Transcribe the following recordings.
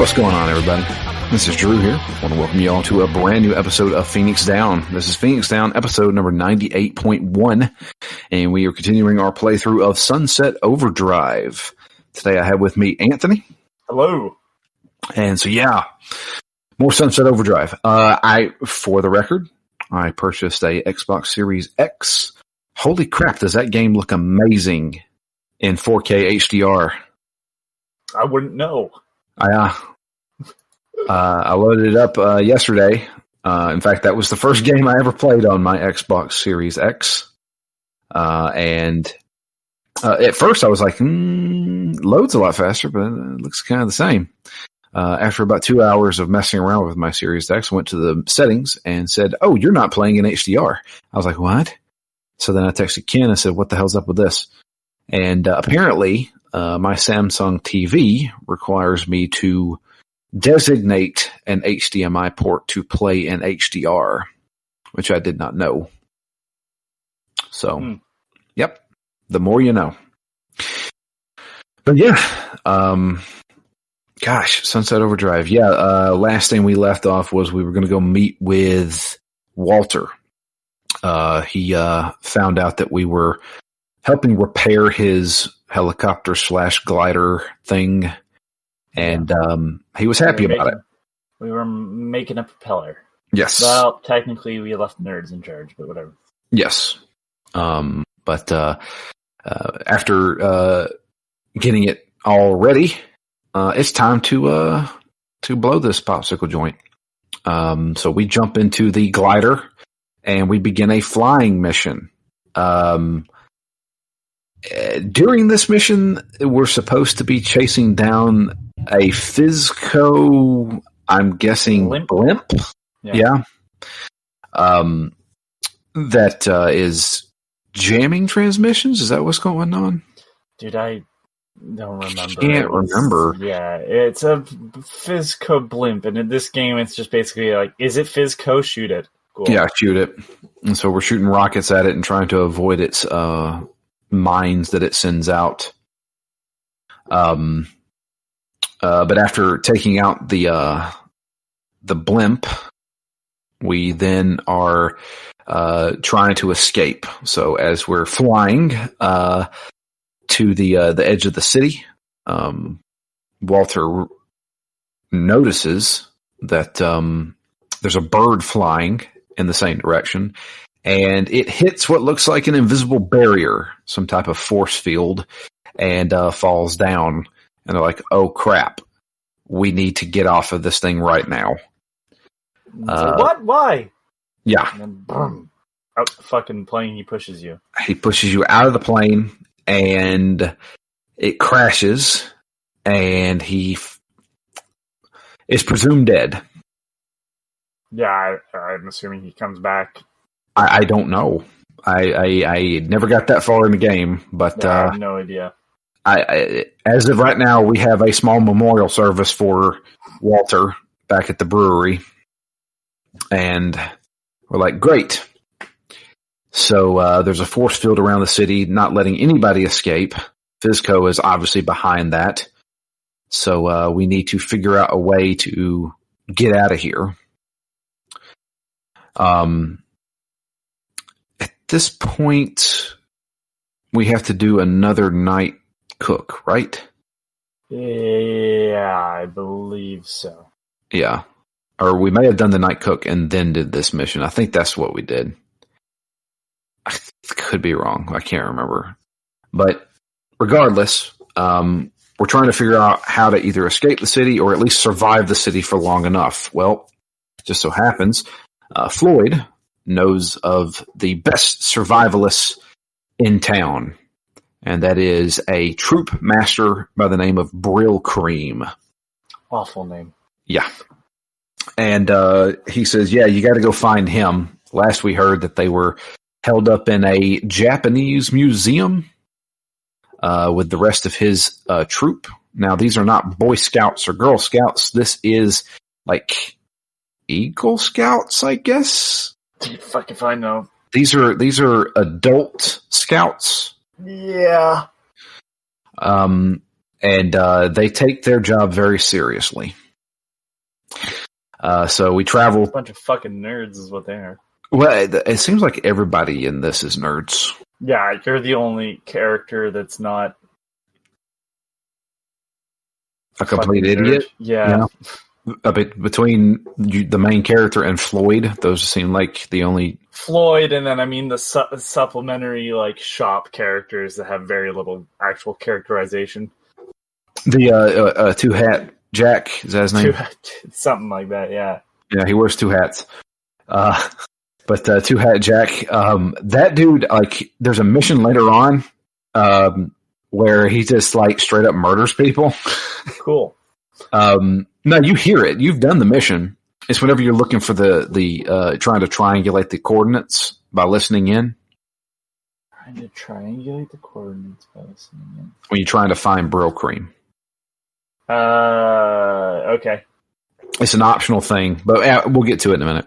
What's going on, everybody? This is Drew here. I want to welcome you all to a brand new episode of Phoenix Down. This is Phoenix Down, episode number 98.1, and we are continuing our playthrough of Sunset Overdrive. Today I have with me Anthony. Hello. And so, yeah, more Sunset Overdrive. For the record, I purchased a Xbox Series X. Holy crap, does that game look amazing in 4K HDR? I wouldn't know. I loaded it up yesterday. In fact, that was the first game I ever played on my Xbox Series X. And at first I was like, loads a lot faster, but it looks kind of the same. After about 2 hours of messing around with my Series X, I went to the settings and said, "Oh, you're not playing in HDR." I was like, "What?" So then I texted Ken and said, "What the hell's up with this?" And apparently my Samsung TV requires me to designate an HDMI port to play in HDR, which I did not know. So, Yep, the more you know. But yeah, gosh, Sunset Overdrive. Yeah, last thing we left off was we were going to go meet with Walter. He found out that we were helping repair his helicopter / glider thing, and he was happy about it. We were making a propeller. Yes. Well, technically we left nerds in charge, but whatever. Yes. But after getting it all ready, it's time to blow this popsicle joint. So we jump into the glider and we begin a flying mission. During this mission, we're supposed to be chasing down a Fizco, I'm guessing, blimp? Yeah. That is jamming transmissions? Is that what's going on? Dude, I don't remember. Can't remember. Yeah, it's a Fizco blimp, and in this game, it's just basically like, is it Fizco? Shoot it. Cool. Yeah, shoot it. And so we're shooting rockets at it and trying to avoid its mines that it sends out. But after taking out the blimp, we then are trying to escape. So as we're flying to the edge of the city, Walter notices that there's a bird flying in the same direction, and it hits what looks like an invisible barrier, some type of force field, and falls down. And they're like, "Oh crap, we need to get off of this thing right now." What? Why? Yeah. And then boom, out the fucking plane, he pushes you. He pushes you out of the plane, and it crashes, and he is presumed dead. Yeah, I'm assuming he comes back. I don't know. I never got that far in the game, but I have no idea. As of right now, we have a small memorial service for Walter back at the brewery, and we're like, great. So there's a force field around the city, not letting anybody escape. Fizco is obviously behind that, so we need to figure out a way to get out of here. At this point, we have to do another night cook, right? Yeah, I believe so. Yeah. Or we may have done the night cook and then did this mission. I think that's what we did. I could be wrong. I can't remember. But regardless, we're trying to figure out how to either escape the city or at least survive the city for long enough. Well, it just so happens Floyd knows of the best survivalists in town, and that is a troop master by the name of Brill Cream. Awful name. Yeah. And he says, yeah, you got to go find him. Last we heard that they were held up in a Japanese museum with the rest of his troop. Now, these are not Boy Scouts or Girl Scouts. This is like Eagle Scouts, I guess. Fuck if I know. These are adult scouts. Yeah. And they take their job very seriously. So we travel. A bunch of fucking nerds is what they are. Well, it seems like everybody in this is nerds. Yeah, you're the only character that's not A complete fucking idiot. nerd. Yeah. A bit between the main character and Floyd, those seem like the only Floyd, and then I mean the supplementary like shop characters that have very little actual characterization. the two hat Jack, is that his name? Something like that, yeah. Yeah, he wears two hats. But two hat Jack, that dude, like, there's a mission later on where he just like straight up murders people. Cool. No, you hear it. You've done the mission. It's whenever you're looking for the trying to triangulate the coordinates by listening in. Trying to triangulate the coordinates by listening in. When you're trying to find Brill Cream. Okay. It's an optional thing, but we'll get to it in a minute.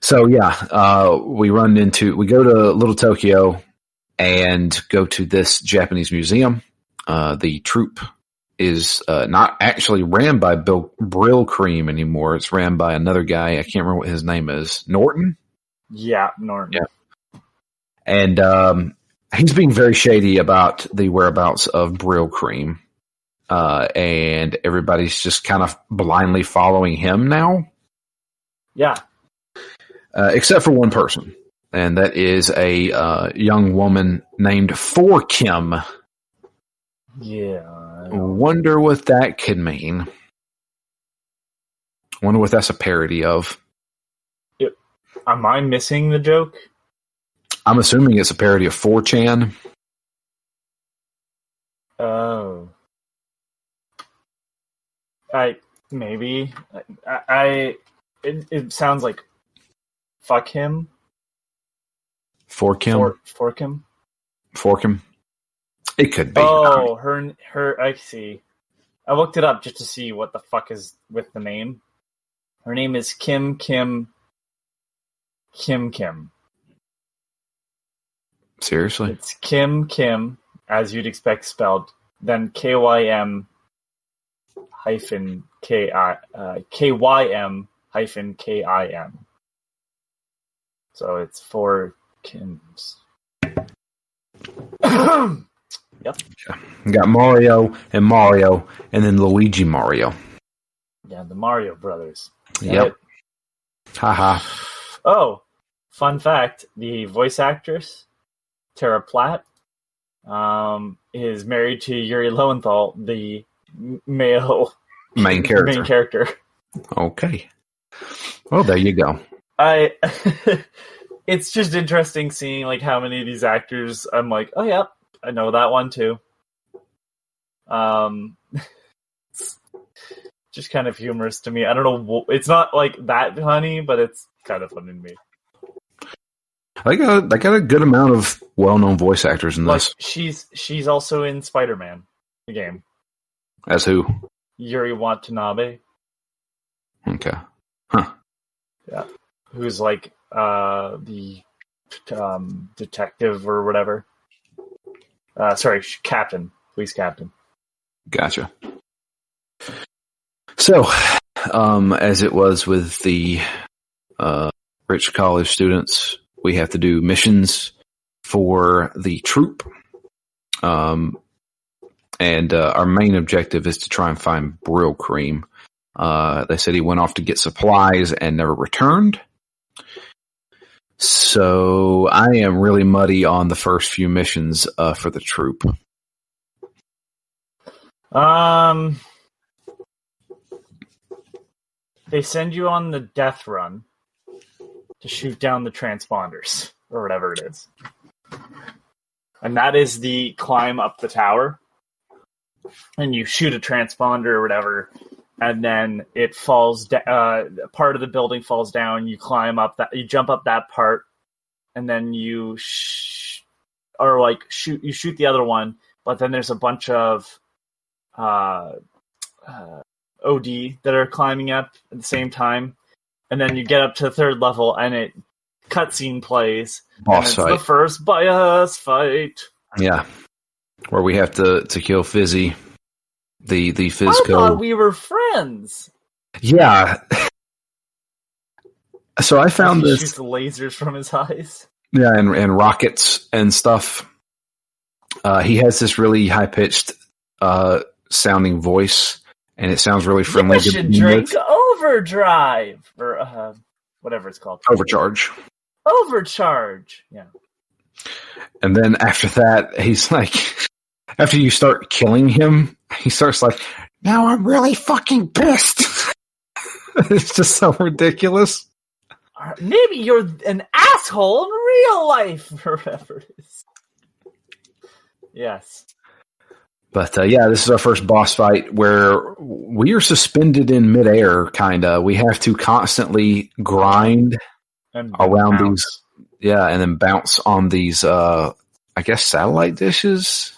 So yeah, we go to Little Tokyo and go to this Japanese museum. The troop is not actually ran by Brill Cream anymore. It's ran by another guy. I can't remember what his name is. Norton? Yeah, Norton. Yeah. And he's being very shady about the whereabouts of Brill Cream. And everybody's just kind of blindly following him now. Yeah. Except for one person. And that is a young woman named For Kim. Yeah. Wonder what that could mean. Wonder what that's a parody of. Am I missing the joke? I'm assuming it's a parody of 4chan. Oh. Maybe. It sounds like fuck him. For Kim? Fork him? Fork him? It could be. Oh, her. I see. I looked it up just to see what the fuck is with the name. Her name is Kim. Seriously? It's Kim, as you'd expect spelled. Then KYM hyphen KYM hyphen KIM. So it's for Kims. Yep. We got Mario, and then Luigi Mario. Yeah, the Mario Brothers. Yep. Haha. Oh, fun fact: the voice actress Tara Platt is married to Yuri Lowenthal, the male main character. Okay. Well, there you go. It's just interesting seeing like how many of these actors I'm like, oh yeah, I know that one too. Just kind of humorous to me. I don't know. It's not like that funny, but it's kind of funny to me. I got a good amount of well-known voice actors in this. Like she's also in Spider-Man, the game. As who? Yuri Watanabe. Okay. Huh. Yeah. Who's like the detective or whatever. Sorry, captain. Police captain. Gotcha. So, as it was with the rich college students, we have to do missions for the troop. And our main objective is to try and find Brill Cream. They said he went off to get supplies and never returned. So I am really muddy on the first few missions for the troop. They send you on the death run to shoot down the transponders, or whatever it is. And that is the climb up the tower. And you shoot a transponder or whatever, and then it falls part of the building falls down, you climb up that, you jump up that part, and then you shoot the other one, but then there's a bunch of OD that are climbing up at the same time, and then you get up to the third level, and it cutscene plays. Boss fight. The first boss fight. Yeah, where we have to kill Fizzy, the Fizz I code. thought we were friends. Yeah, So I found he this. shoots lasers from his eyes. Yeah, and rockets and stuff. He has this really high pitched sounding voice, and it sounds really friendly. You should drink Overdrive or whatever it's called. Overcharge. Overcharge. Yeah. And then after that, he's like, after you start killing him, he starts like, now I'm really fucking pissed. It's just so ridiculous. Maybe you're an asshole in real life, or whatever it is. Yes. But yeah, this is our first boss fight where we are suspended in midair, kind of. We have to constantly grind And around bounce. these. Yeah, and then bounce on these, I guess, satellite dishes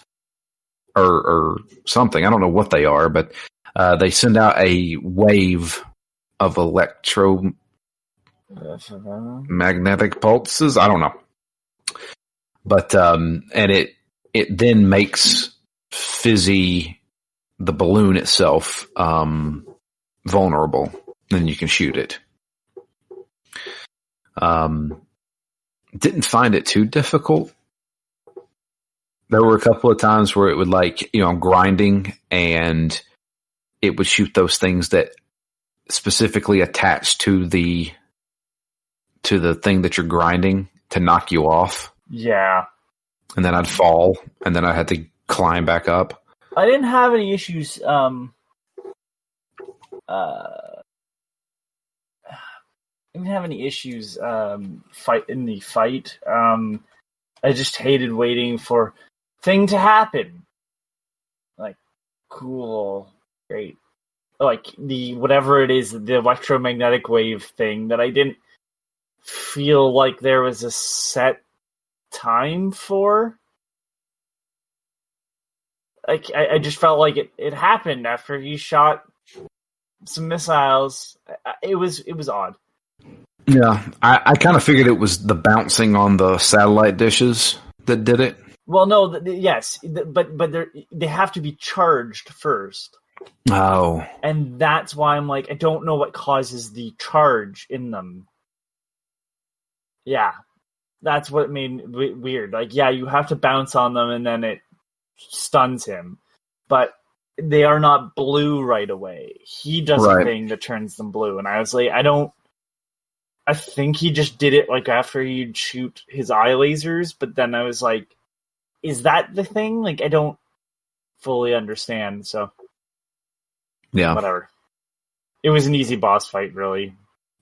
or something. I don't know what they are, but they send out a wave of electromagnetic pulses. I don't know. But, and it then makes Fizzy, the balloon itself, vulnerable. Then you can shoot it. Didn't find it too difficult. There were a couple of times where it would grinding and it would shoot those things that specifically attach to the thing that you're grinding to knock you off. Yeah. And then I'd fall and then I had to climb back up. I didn't have any issues fight in the fight. I just hated waiting for thing to happen. Like, cool, great. Like the whatever it is, the electromagnetic wave thing that I didn't feel like there was a set time for. Like I just felt like it happened after he shot some missiles. It was odd. Yeah, I kind of figured it was the bouncing on the satellite dishes that did it. Well, no, yes, but they have to be charged first. Oh. And that's why I'm like, I don't know what causes the charge in them. Yeah, that's what made it weird. Like, yeah, you have to bounce on them and then it stuns him. But they are not blue right away. He does a thing that turns them blue. And I was like, I think he just did it like after he'd shoot his eye lasers, but then I was like, is that the thing? Like, I don't fully understand, so yeah, whatever. It was an easy boss fight, really.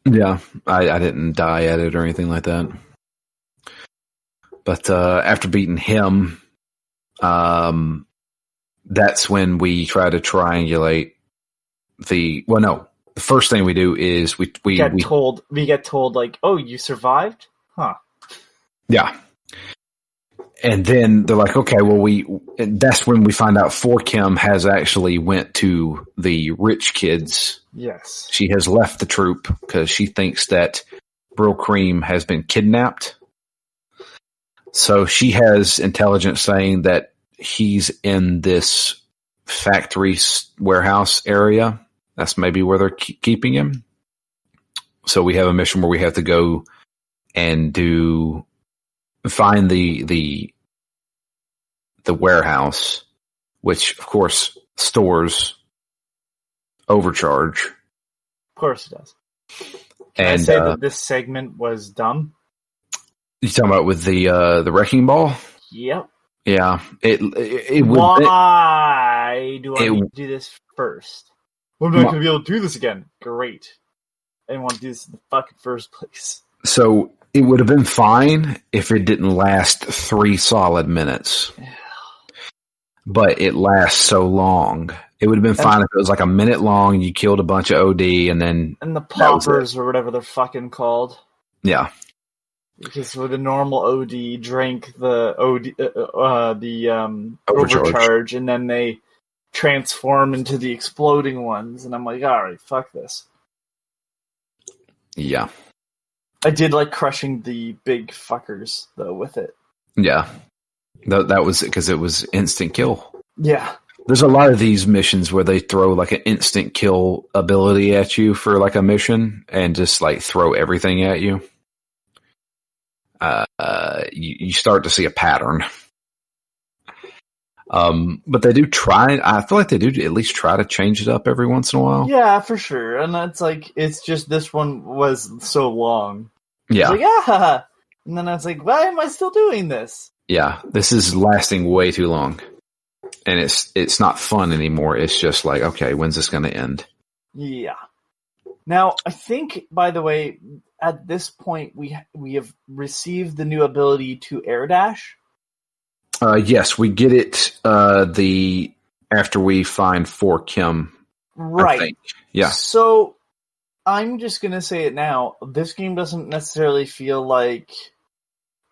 Yeah, I didn't die at it or anything like that. But after beating him, that's when we try to triangulate the first thing we do is we get told like, oh, you survived? Huh. Yeah. And then they're like, okay, well, that's when we find out Kim has actually went to the rich kids. Yes. She has left the troop because she thinks that Brill Cream has been kidnapped. So she has intelligence saying that he's in this factory warehouse area. That's maybe where they're keeping him. So we have a mission where we have to go and find the warehouse, which of course stores Overcharge. Of course it does. Can And I say that this segment was dumb? You talking about with the wrecking ball? Yep. Yeah. Why do I need to do this first? I'm not going to be able to do this again. Great. I didn't want to do this in the fucking first place. So it would have been fine if it didn't last 3 solid minutes. But it lasts so long. It would have been fine if it was like a minute long, you killed a bunch of OD, and then... And the poppers, or whatever they're fucking called. Yeah. Because with a normal OD, drank the Overcharge, and then they transform into the exploding ones, and I'm like, alright, fuck this. Yeah. I did like crushing the big fuckers, though, with it. Yeah. That was because it was instant kill. Yeah. There's a lot of these missions where they throw like an instant kill ability at you for like a mission and just like throw everything at you. You start to see a pattern. But they do try. I feel like they do at least try to change it up every once in a while. Yeah, for sure. And it's just this one was so long. Yeah. It's like, ah! And then I was like, why am I still doing this? Yeah, this is lasting way too long. And it's not fun anymore. It's just like, okay, when's this going to end? Yeah. Now, I think, by the way, at this point, we have received the new ability to air dash. Yes, we get it after we find 4 Kim. Right. I think. Yeah. So, I'm just going to say it now. This game doesn't necessarily feel like...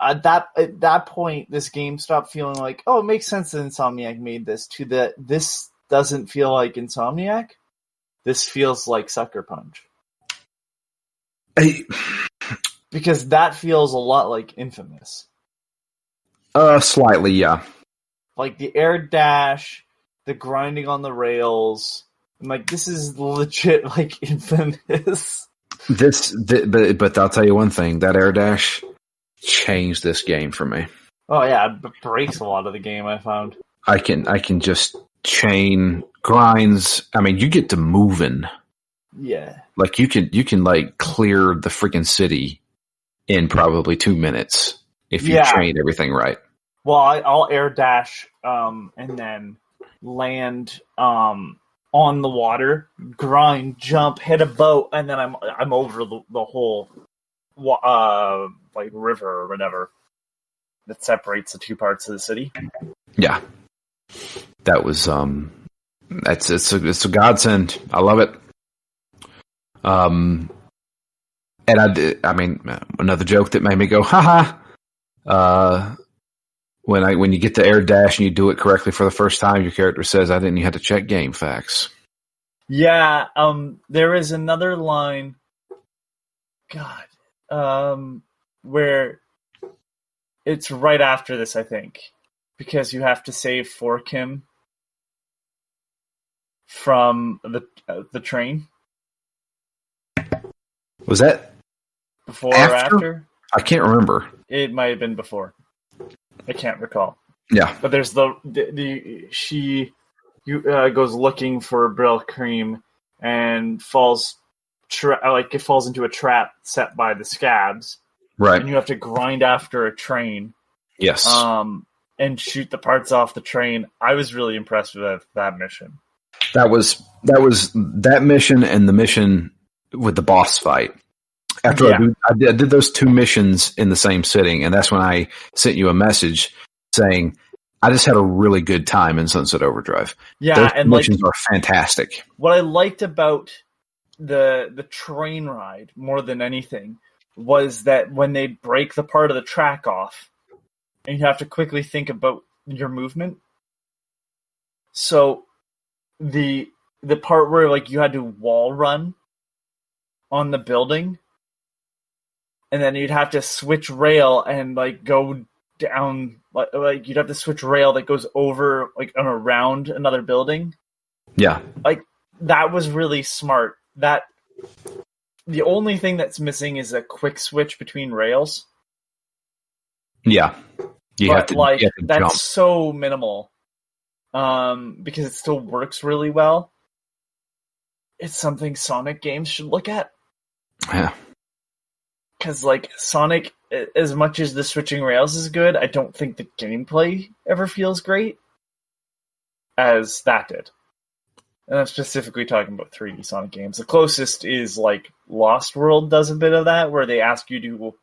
At that point, this game stopped feeling like, oh, it makes sense that Insomniac made this, to that this doesn't feel like Insomniac. This feels like Sucker Punch. Because that feels a lot like Infamous. Slightly, yeah. Like the air dash, the grinding on the rails. I'm like, this is legit like Infamous. But I'll tell you one thing: that air dash changed this game for me. Oh yeah, it breaks a lot of the game, I found. I can just chain grinds. I mean, you get to moving. Yeah. Like you can like clear the freaking city in probably 2 minutes if you train everything right. Well, I'll air dash and then land on the water, grind, jump, hit a boat, and then I'm over the whole like river or whatever that separates the two parts of the city. Yeah, that was it's a godsend. I love it. And I mean, another joke that made me go, haha. When you get the air dash and you do it correctly for the first time, your character says, "I didn't even have to check game facts." Yeah, there is another line. God. Where it's right after this, I think, because you have to save 4 Kim from the train. Was that before or after? I can't remember. It might have been before. I can't recall. Yeah, but there's she goes looking for Brill Cream and falls into a trap set by the scabs. Right. And you have to grind after a train. Yes. And shoot the parts off the train. I was really impressed with that mission. That was that mission and the mission with the boss fight. After I did those 2 missions in the same sitting, and that's when I sent you a message saying I just had a really good time in Sunset Overdrive. Yeah, those and missions are fantastic. What I liked about the train ride more than anything was that when they break the part of the track off, and you have to quickly think about your movement. So the part where like you had to wall run on the building, and then you'd have to switch rail and like go down, like you'd have to switch rail that goes over like and around another building. Yeah, like that was really smart. That the only thing that's missing is a quick switch between rails. Yeah, you have to that's jump. so minimal, because it still works really well. It's something Sonic games should look at. Yeah. Because, like, Sonic, as much as the switching rails is good, I don't think the gameplay ever feels great as that did. And I'm specifically talking about 3D Sonic games. The closest is, like, Lost World does a bit of that, where they ask you to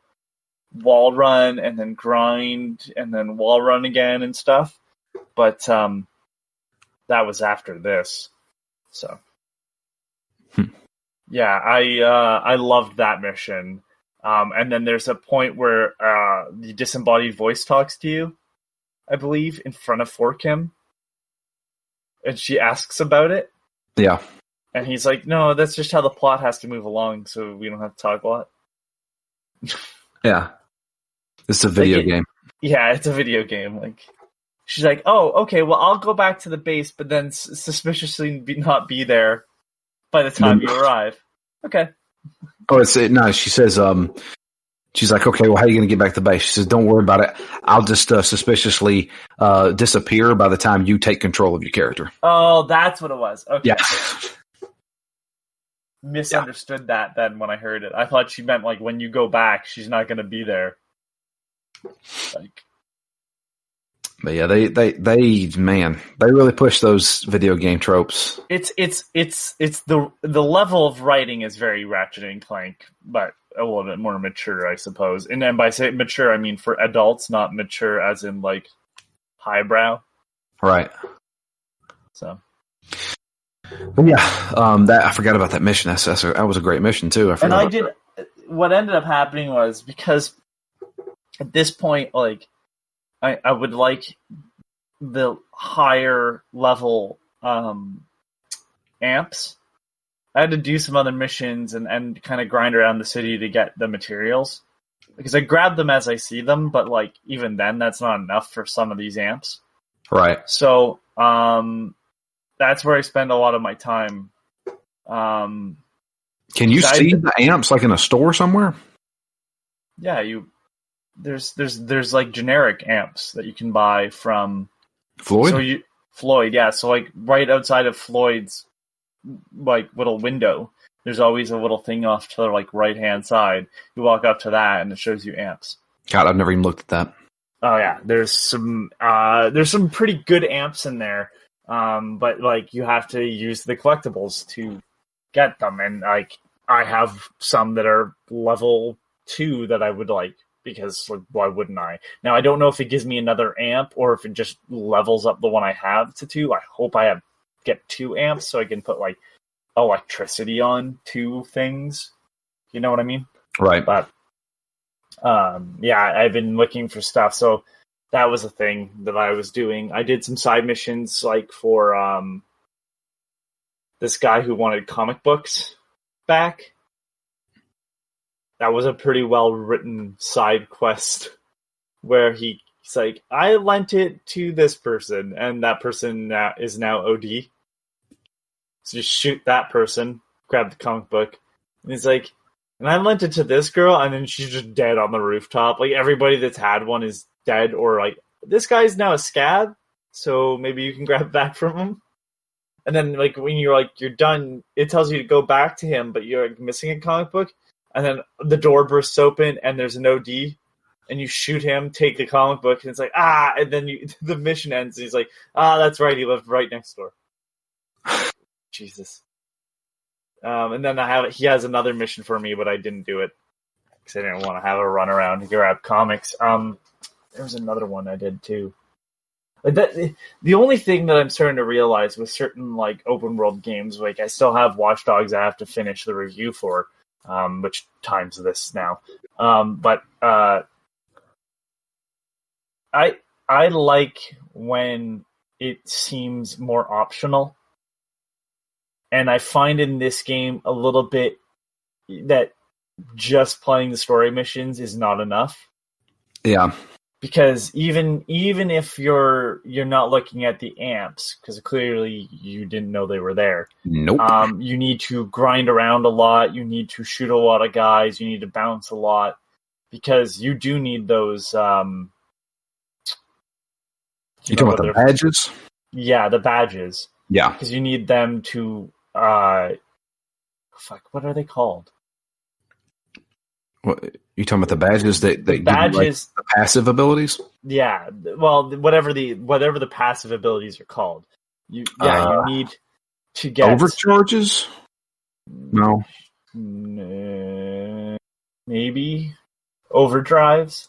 wall run and then grind and then wall run again and stuff. But that was after this. So, yeah, I loved that mission. And then there's a point where the disembodied voice talks to you, I believe, in front of 4 Kim. And she asks about it. Yeah. And he's like, no, that's just how the plot has to move along, so we don't have to talk a lot. Yeah. It's a video game. Yeah, it's a video game. Like, she's like, "Oh, okay. Well, I'll go back to the base, but then suspiciously not be there by the time you arrive." Okay. Oh, no. She says, she's like, okay, well, how are you going to get back to the base? She says, don't worry about it. I'll just suspiciously disappear by the time you take control of your character. Oh, that's what it was. Okay. Yeah. Misunderstood that then when I heard it. I thought she meant like when you go back, she's not going to be there. Like, but yeah, they really push those video game tropes. it's the level of writing is very Ratchet and Clank, but a little bit more mature, I suppose. And then by saying mature, I mean for adults, not mature as in like highbrow. Right. So. But yeah, that I forgot about that mission. That was a great mission too. What ended up happening was because at this point, like, I would like the higher level amps. I had to do some other missions and kind of grind around the city to get the materials. Because I grab them as I see them, but like even then that's not enough for some of these amps. Right. So that's where I spend a lot of my time. Can you see the amps like in a store somewhere? Yeah, there's like generic amps that you can buy from Floyd. Floyd, yeah. So like right outside of Floyd's like little window, there's always a little thing off to the like right hand side. You walk up to that and it shows you amps. God, I've never even looked at that. Oh yeah, there's some pretty good amps in there. But like you have to use the collectibles to get them, and like I have some that are level 2 that I would like because like, why wouldn't I? Now I don't know if it gives me another amp or if it just levels up the one I have to 2. I hope I get 2 amps so I can put like electricity on 2 things. You know what I mean? Right. But yeah, I've been looking for stuff, so that was a thing that I was doing. I did some side missions like for this guy who wanted comic books back. That was a pretty well written side quest where he's like, I lent it to this person, and that person is now OD. So you shoot that person, grab the comic book, and he's like, and I lent it to this girl, and then she's just dead on the rooftop. Like everybody that's had one is dead, or like this guy's now a scab, so maybe you can grab it back from him. And then like when you're done, it tells you to go back to him, but you're like, missing a comic book. And then the door bursts open, and there's an OD, and you shoot him, take the comic book, and it's like, and then the mission ends, and he's like, that's right, he lived right next door. Jesus. And then he has another mission for me, but I didn't do it, because I didn't want to have a run around to grab comics. There was another one I did, too. The only thing that I'm starting to realize with certain like open world games, like I still have Watch Dogs I have to finish the review for, which times this now. But I like when it seems more optional, and I find in this game a little bit that just playing the story missions is not enough. Yeah. Because even if you're not looking at the amps, because clearly you didn't know they were there. Nope. You need to grind around a lot. You need to shoot a lot of guys. You need to bounce a lot, because you do need those. You talking about the badges? Yeah, the badges. Yeah, because you need them to. What are they called? What you talking about? The badges that badges, give you, like, the passive abilities? Yeah, well, whatever the passive abilities are called. You need to get overcharges. No, maybe overdrives.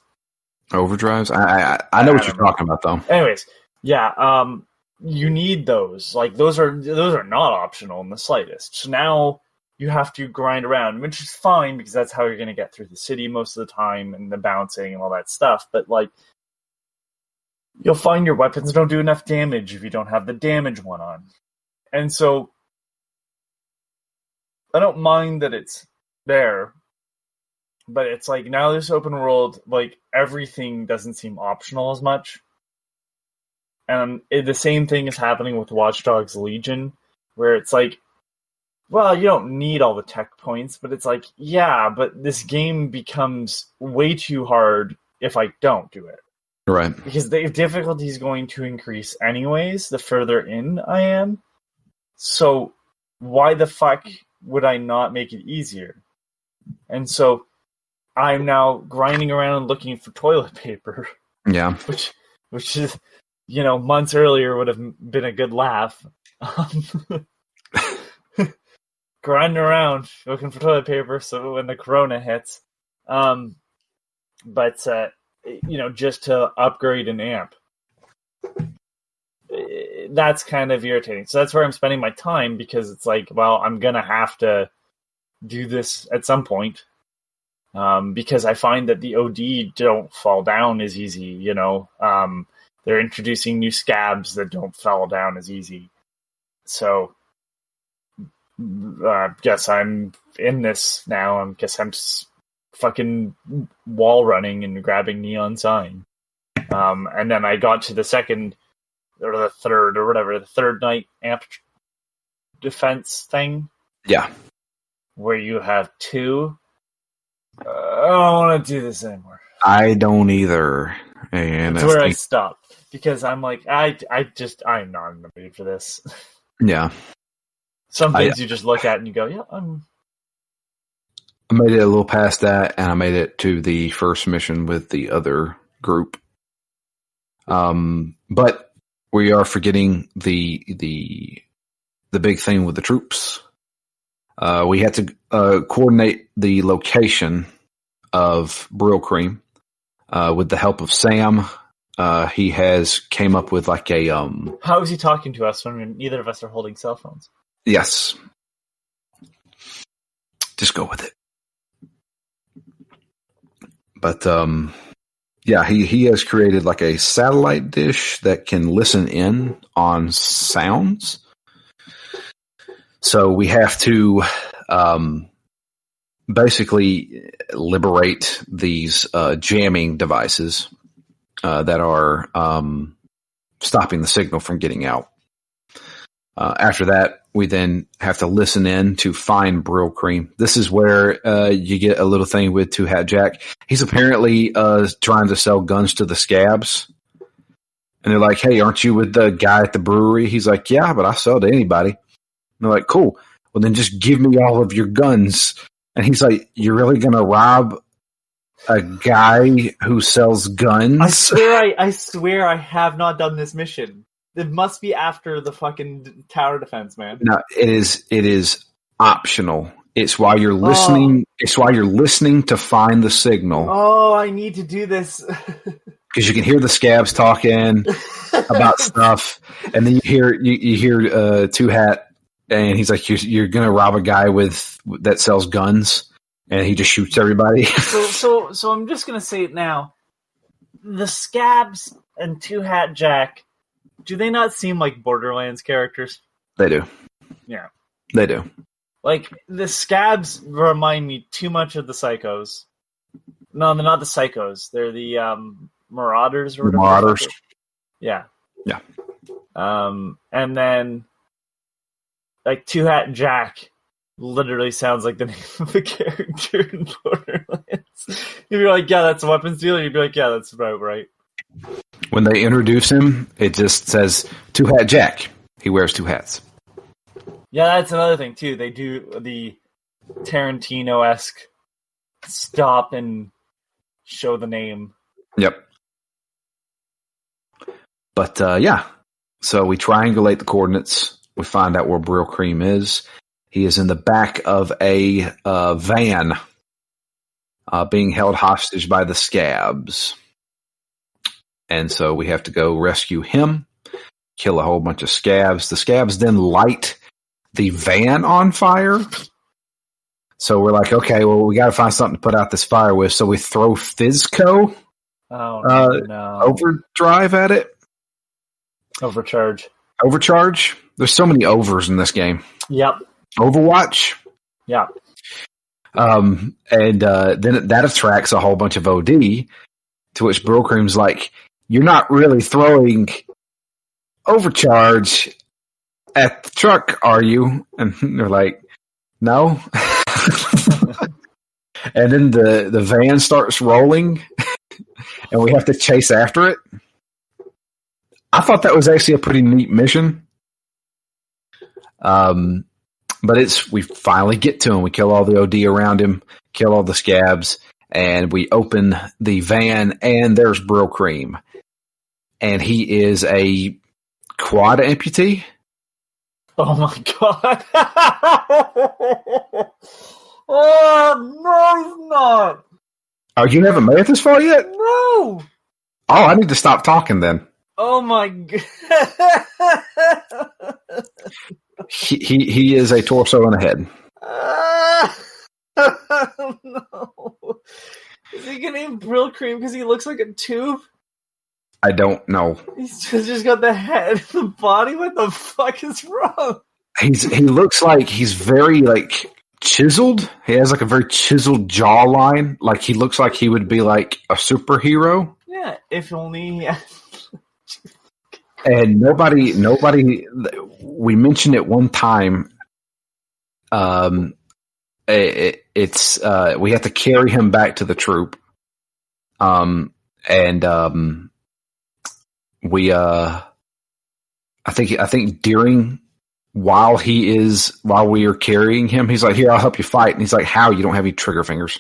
Overdrives. I know what you're talking about, though. Anyways, yeah, you need those. Like those are not optional in the slightest. So now you have to grind around, which is fine because that's how you're going to get through the city most of the time and the bouncing and all that stuff. But like, you'll find your weapons don't do enough damage if you don't have the damage one on. And so I don't mind that it's there, but it's like now this open world, like everything doesn't seem optional as much. And the same thing is happening with Watch Dogs Legion, where it's like, well, you don't need all the tech points, but it's like, yeah, but this game becomes way too hard if I don't do it. Right. Because the difficulty is going to increase anyways, the further in I am. So why the fuck would I not make it easier? And so I'm now grinding around looking for toilet paper. Yeah. Which is, months earlier would have been a good laugh. Grinding around looking for toilet paper so when the corona hits. Just to upgrade an amp. That's kind of irritating. So that's where I'm spending my time, because it's like, well, I'm going to have to do this at some point. Because I find that the OD don't fall down as easy, they're introducing new scabs that don't fall down as easy. So I guess I'm in this now. I guess I'm fucking wall running and grabbing neon sign. And then I got to the second or the third or whatever, the third night amp defense thing. Yeah. Where you have two. I don't want to do this anymore. I don't either. And that's where I stopped. Because I'm like, I'm not in the mood for this. Yeah. Some things you just look at and you go, yeah, I made it a little past that, and I made it to the first mission with the other group. But we are forgetting the big thing with the troops. We had to coordinate the location of Brill Cream with the help of Sam. He has came up with like a. How is he talking to us when neither of us are holding cell phones? Yes. Just go with it. But yeah, he has created like a satellite dish that can listen in on sounds. So we have to basically liberate these jamming devices that are stopping the signal from getting out. After that, we then have to listen in to find Brill Cream. This is where you get a little thing with Two Hat Jack. He's apparently trying to sell guns to the scabs. And they're like, hey, aren't you with the guy at the brewery? He's like, yeah, but I sell to anybody. And they're like, cool. Well, then just give me all of your guns. And he's like, you're really going to rob a guy who sells guns? I swear I have not done this mission. It must be after the fucking tower defense, man. No, it is optional. It's while you're listening. It's while you're listening to find the signal. Oh, I need to do this. Because you can hear the scabs talking about stuff, and then you hear Two Hat, and he's like, "You're gonna rob a guy that sells guns," and he just shoots everybody. So I'm just gonna say it now. The scabs and Two Hat Jack. Do they not seem like Borderlands characters? They do. Yeah. They do. Like, the scabs remind me too much of the Psychos. No, they're not the Psychos. They're the Marauders or whatever. Marauders. Yeah. Yeah. And then, like, Two Hat Jack literally sounds like the name of a character in Borderlands. You'd be like, yeah, that's a weapons dealer. You'd be like, yeah, that's about right. When they introduce him, it just says Two Hat Jack. He wears two hats. Yeah, that's another thing, too. They do the Tarantino-esque stop and show the name. Yep. But, yeah. So we triangulate the coordinates. We find out where Brill Cream is. He is in the back of a van being held hostage by the scabs. And so we have to go rescue him, kill a whole bunch of scabs. The scabs then light the van on fire. So we're like, okay, well, we got to find something to put out this fire with. So we throw Fizco Overdrive at it. Overcharge. There's so many overs in this game. Yep. Overwatch. Yeah. And then that attracts a whole bunch of OD, to which Brill Cream's like, you're not really throwing overcharge at the truck, are you? And they're like, no. And then the van starts rolling, and we have to chase after it. I thought that was actually a pretty neat mission. But we finally get to him. We kill all the OD around him, kill all the scabs, and we open the van, and there's Brill Cream. And he is a quad amputee. Oh my god. Oh, no, he's not. Oh, you haven't made it this far yet? No. Oh, I need to stop talking then. Oh my god. He is a torso and a head. No. Is he gonna name Brill Cream because he looks like a tube? I don't know. He's just got the head and the body. What the fuck is wrong? He looks like he's very like chiseled. He has like a very chiseled jawline. Like he looks like he would be like a superhero. Yeah, if only. And nobody. We mentioned it one time. It's we have to carry him back to the troop. We I think while we are carrying him, he's like, "Here, I'll help you fight." And he's like, "How? You don't have any trigger fingers."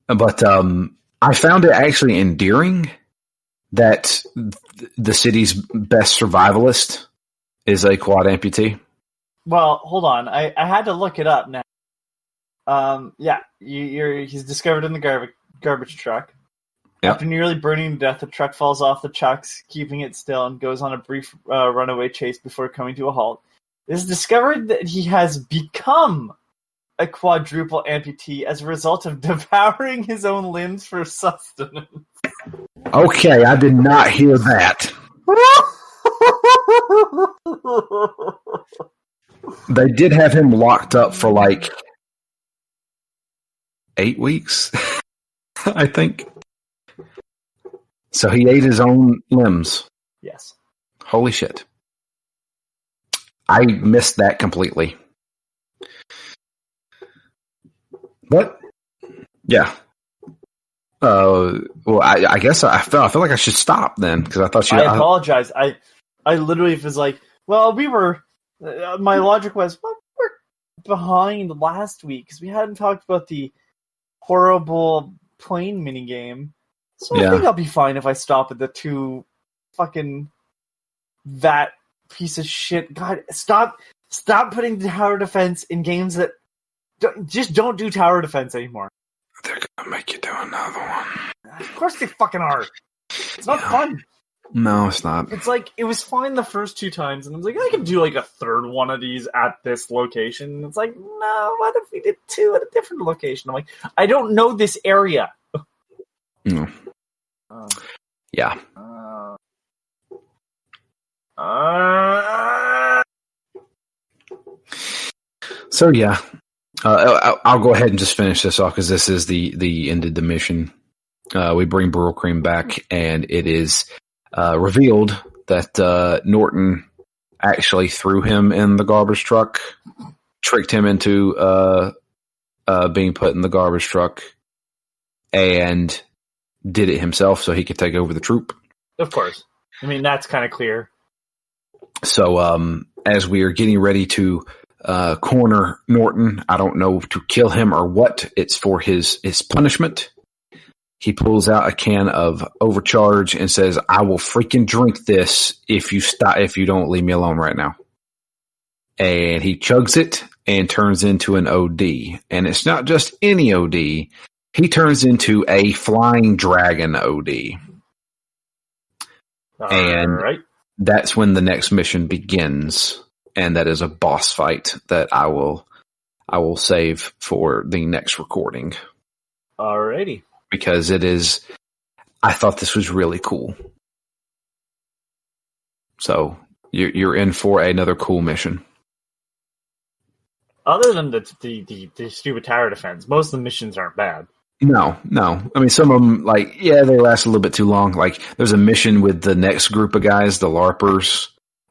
But I found it actually endearing that the city's best survivalist is a quad amputee. Well, hold on. I had to look it up now. Yeah, he's discovered in the garbage truck. Yep. After nearly burning to death, the truck falls off the trucks, keeping it still, and goes on a brief runaway chase before coming to a halt. It is discovered that he has become a quadruple amputee as a result of devouring his own limbs for sustenance. Okay, I did not hear that. They did have him locked up for like 8 weeks, I think. So he ate his own limbs. Yes. Holy shit. I missed that completely. But, yeah. Well, I guess I feel like I should stop then because I thought you. I apologize. I literally was like, well, we were. My logic was, well, we're behind last week because we hadn't talked about the horrible plane minigame. So I think I'll be fine if I stop at the 2 fucking that piece of shit. God, stop putting tower defense in games that just don't do tower defense anymore. They're gonna make you do another one. Of course they fucking are. It's not fun. No, it's not. It's like, it was fine the first 2 times, and I was like, I can do like a third one of these at this location. And it's like, no, what if we did 2 at a different location? I'm like, I don't know this area. No. Yeah. So yeah, I'll go ahead and just finish this off because this is the end of the mission. We bring Brill Cream back, and it is revealed that Norton actually threw him in the garbage truck, tricked him into being put in the garbage truck, and did it himself so he could take over the troop. Of course. I mean, that's kind of clear. So as we are getting ready to corner Norton, I don't know to kill him or what, it's for his punishment. He pulls out a can of Overcharge and says, "I will freaking drink this if you don't leave me alone right now." And he chugs it and turns into an OD. And it's not just any OD. He turns into a flying dragon OD. And that's when the next mission begins. And that is a boss fight that I will save for the next recording. Alrighty. Because I thought this was really cool. So you're in for another cool mission. Other than the stupid tower defense, most of the missions aren't bad. No, no. I mean, some of them, like, yeah, they last a little bit too long. Like, there's a mission with the next group of guys, the LARPers.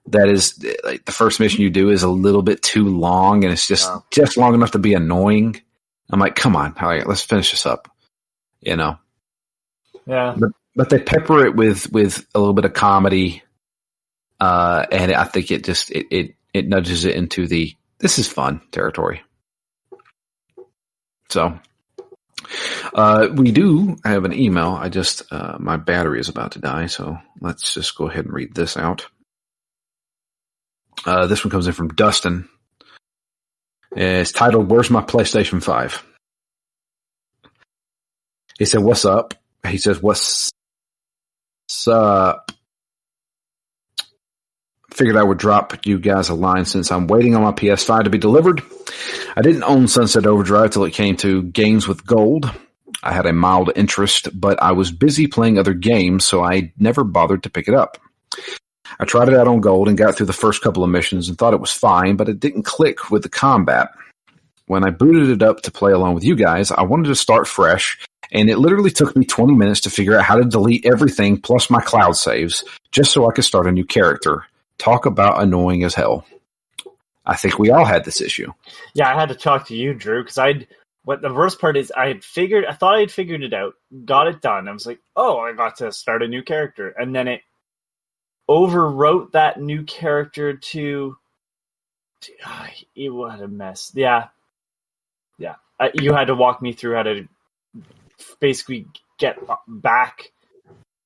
That is, like, the first mission you do is a little bit too long, and it's just long enough to be annoying. I'm like, come on, all right, let's finish this up. You know. Yeah. But they pepper it with a little bit of comedy, and I think it just it nudges it into the this is fun territory. So. We do have an email. I just, my battery is about to die, so let's just go ahead and read this out. This one comes in from Dustin. It's titled, "Where's my PlayStation 5?" He said, "What's up?" He says, "What's up?" Figured I would drop you guys a line since I'm waiting on my PS5 to be delivered. I didn't own Sunset Overdrive till it came to games with gold. I had a mild interest, but I was busy playing other games, so I never bothered to pick it up. I tried it out on gold and got through the first couple of missions and thought it was fine, but it didn't click with the combat. When I booted it up to play along with you guys, I wanted to start fresh, and it literally took me 20 minutes to figure out how to delete everything plus my cloud saves, just so I could start a new character. Talk about annoying as hell. I think we all had this issue. Yeah, I had to talk to you, Drew, because what the worst part is I thought I had figured it out, got it done. I was like, oh, I got to start a new character. And then it overwrote that new character to what a mess. Yeah. Yeah. You had to walk me through how to basically get back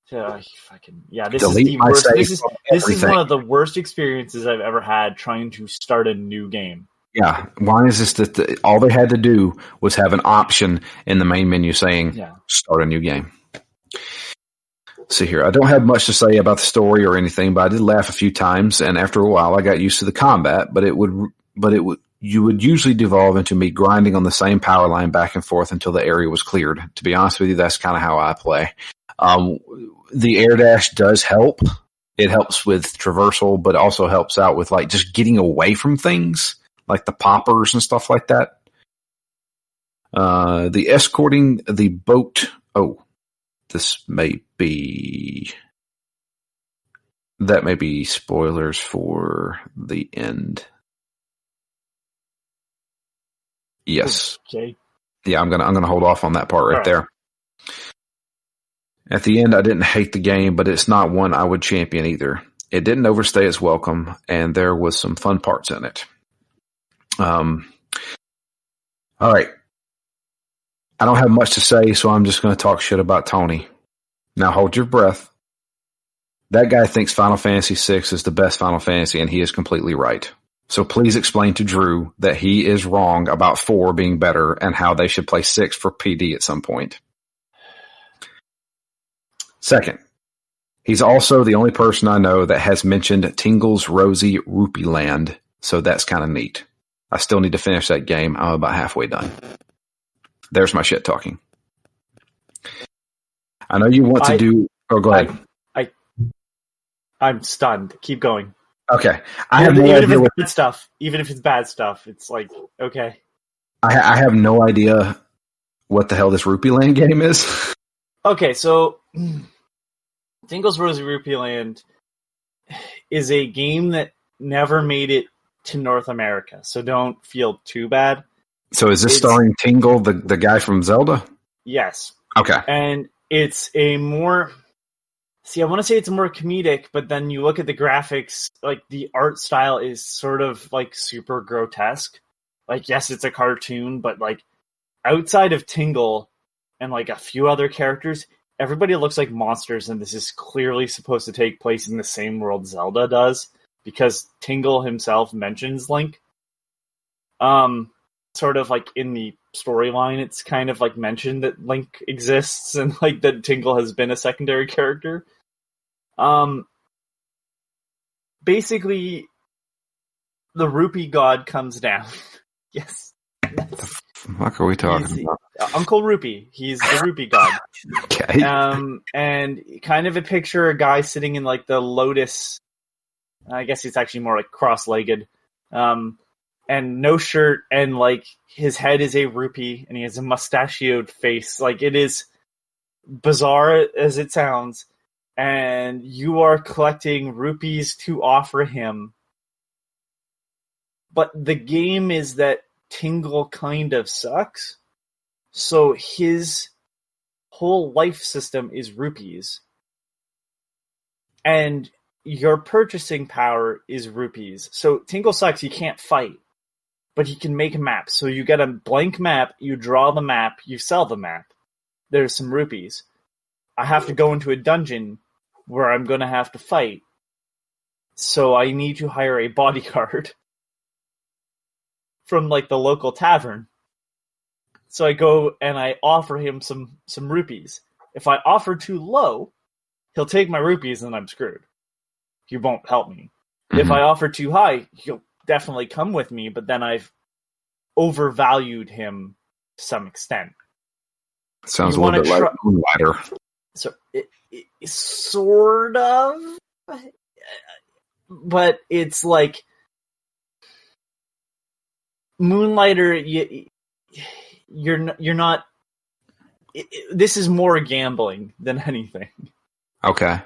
to fucking, yeah, this delete is the worst. This is everything. one of the worst experiences I've ever had trying to start a new game. Yeah, why is this that all they had to do was have an option in the main menu saying start a new game? See here, I don't have much to say about the story or anything, but I did laugh a few times, and after a while I got used to the combat, you would usually devolve into me grinding on the same power line back and forth until the area was cleared. To be honest with you, that's kind of how I play. The air dash does help. It helps with traversal, but also helps out with like just getting away from things. Like the poppers and stuff like that. The escorting the boat. Oh, this may be. That may be spoilers for the end. Yes. Okay. Yeah, I'm gonna hold off on that part right there. At the end, I didn't hate the game, but it's not one I would champion either. It didn't overstay its welcome, and there was some fun parts in it. All right. I don't have much to say, so I'm just going to talk shit about Tony. Now hold your breath. That guy thinks Final Fantasy VI is the best Final Fantasy, and he is completely right. So please explain to Drew that he is wrong about 4 being better and how they should play 6 for PD at some point. Second, he's also the only person I know that has mentioned Tingle's Rosy Rupee Land, so that's kind of neat. I still need to finish that game. I'm about halfway done. There's my shit talking. I know you want to do... Oh, go ahead. I'm stunned. Keep going. Okay. Even if it's bad stuff. Even if it's bad stuff. It's like, okay. I have no idea what the hell this Rupee Land game is. Okay, so... Tingle's Rosy Rupee Land is a game that never made it to North America, so don't feel too bad. So is this starring Tingle, the guy from Zelda? Yes. Okay. And it's a more... See, I want to say it's more comedic, but then you look at the graphics, like the art style is sort of like super grotesque. Like, yes, it's a cartoon, but like outside of Tingle and like a few other characters, everybody looks like monsters, and this is clearly supposed to take place in the same world Zelda does, because Tingle himself mentions Link. Sort of like in the storyline, it's kind of like mentioned that Link exists and like that Tingle has been a secondary character. Basically, the rupee god comes down. Yes. What the fuck are we talking about? Uncle Rupee. He's the rupee god. Okay. And kind of a picture a guy sitting in like the lotus. I guess it's actually more like cross-legged. and no shirt, and like his head is a rupee, and he has a mustachioed face. Like, it is bizarre as it sounds, and you are collecting rupees to offer him. But the game is that Tingle kind of sucks, so his whole life system is rupees. And your purchasing power is rupees. So Tingle sucks, he can't fight, but he can make a map. So you get a blank map, you draw the map, you sell the map. There's some rupees. I have to go into a dungeon where I'm going to have to fight. So I need to hire a bodyguard from like the local tavern. So I go and I offer him some rupees. If I offer too low, he'll take my rupees and I'm screwed. He won't help me. Mm-hmm. If I offer too high, he'll definitely come with me, but then I've overvalued him to some extent. Sounds a little bit like Moonlighter. So it sort of, but it's like Moonlighter. You're not. This is more gambling than anything. Okay.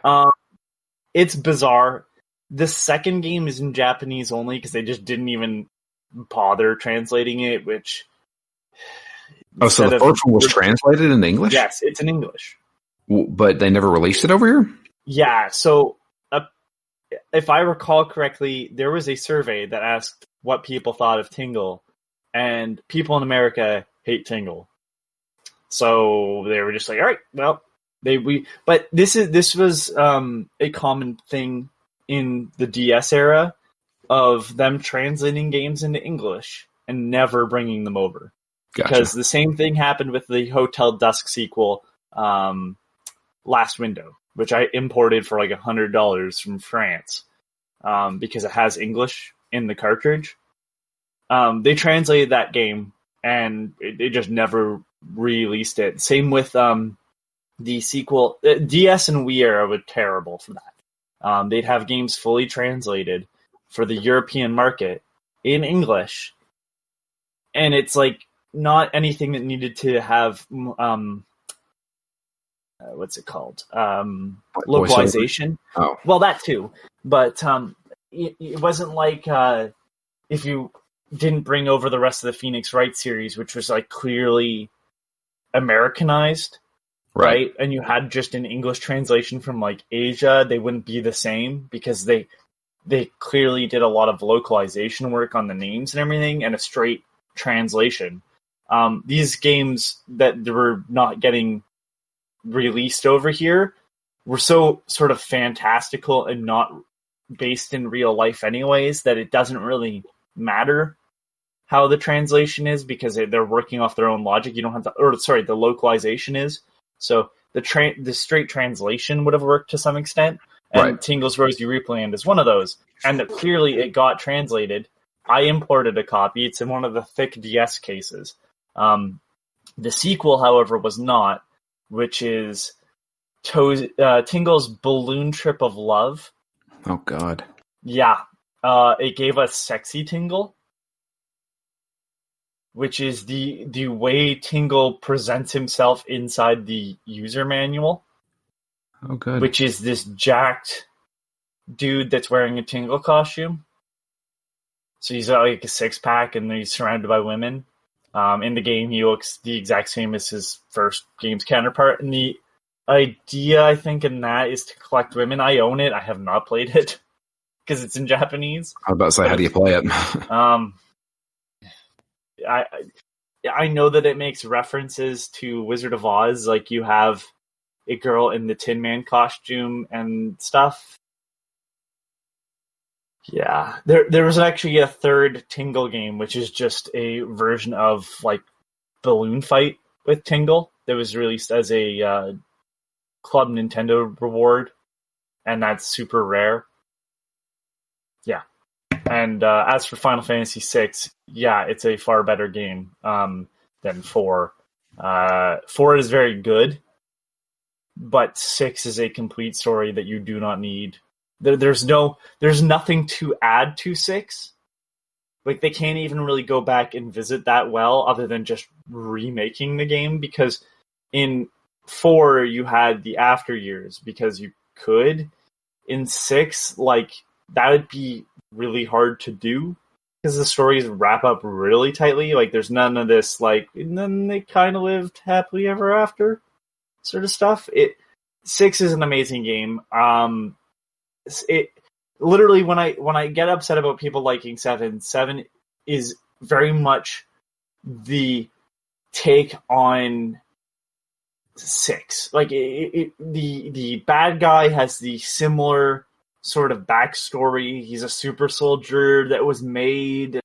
It's bizarre. The second game is in Japanese only because they just didn't even bother translating it. Which so the first one was translated into English? Yes, it's in English. But they never released it over here? Yeah, so if I recall correctly, there was a survey that asked what people thought of Tingle, and people in America hate Tingle. So they were just like, all right, well, but this was a common thing in the DS era of them translating games into English and never bringing them over. Gotcha. Because the same thing happened with the Hotel Dusk sequel, Last Window, which I imported for like $100 from France because it has English in the cartridge. They translated that game and it just never released it. Same with the sequel. DS and Wii era were terrible for that. They'd have games fully translated for the European market in English, and it's like not anything that needed to have what's it called? Localization. Oh. Well, that too. But it wasn't like if you didn't bring over the rest of the Phoenix Wright series, which was like clearly Americanized, right? And you had just an English translation from like Asia, they wouldn't be the same because they clearly did a lot of localization work on the names and everything and a straight translation. These games that were not getting released over here were so sort of fantastical and not based in real life anyways that it doesn't really matter how the translation is because they're working off their own logic. You don't have to, or sorry, the localization is. So the straight translation would have worked to some extent. And Tingle's Rosy Reapland is one of those. And clearly it got translated. I imported a copy. It's in one of the thick DS cases. The sequel, however, was not, which is Tingle's Balloon Trip of Love. Oh, God. Yeah. It gave us Sexy Tingle, which is the way Tingle presents himself inside the user manual. Oh, good. Which is this jacked dude that's wearing a Tingle costume. So he's got like a six-pack and he's surrounded by women. In the game, he looks the exact same as his first game's counterpart. And the idea, I think, in that is to collect women. I own it. I have not played it because it's in Japanese. I was about to say, how do you play it? I know that it makes references to Wizard of Oz. Like, you have a girl in the Tin Man costume and stuff. Yeah, there was actually a third Tingle game, which is just a version of like Balloon Fight with Tingle that was released as a Club Nintendo reward, and that's super rare. Yeah, and as for Final Fantasy VI, yeah, it's a far better game than 4. 4 is very good, but 6 is a complete story that you do not need. There's nothing to add to 6. like they can't even really go back and visit that well, other than just remaking the game, because in 4 you had the after years because you could. In 6, like that would be really hard to do because the stories wrap up really tightly. Like there's none of this like, and then they kind of lived happily ever after sort of stuff. 6 is an amazing game. It literally, when I get upset about people liking 7 is very much the take on 6. Like the bad guy has the similar sort of backstory. He's a super soldier that was made,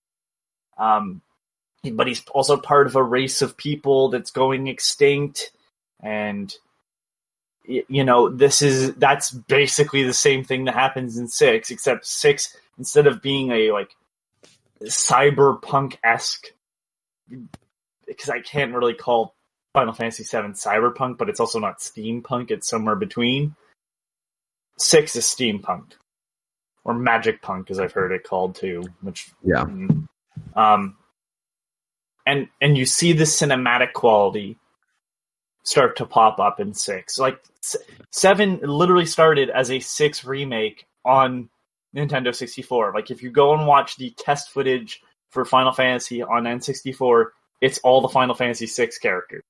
but he's also part of a race of people that's going extinct, and that's basically the same thing that happens in 6, except 6, instead of being a like cyberpunk-esque, because I can't really call Final Fantasy VII cyberpunk, but it's also not steampunk, it's somewhere between. 6 is steampunk, or magic punk, as I've heard it called too. Which and you see the cinematic quality start to pop up in 6. Like 7 literally started as a 6 remake on Nintendo 64. Like if you go and watch the test footage for Final Fantasy on N64, it's all the Final Fantasy 6 characters.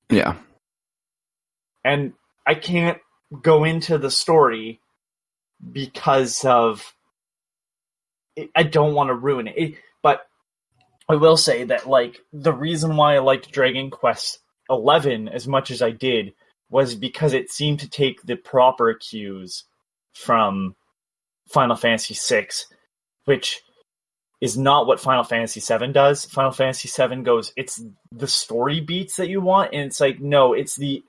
Yeah. And I can't go into the story because of I don't want to ruin it. But I will say that like the reason why I liked Dragon Quest 11 as much as I did was because it seemed to take the proper cues from Final Fantasy 6, which is not what Final Fantasy 7 does. Final Fantasy 7 goes, it's the story beats that you want, and it's like, no, it's the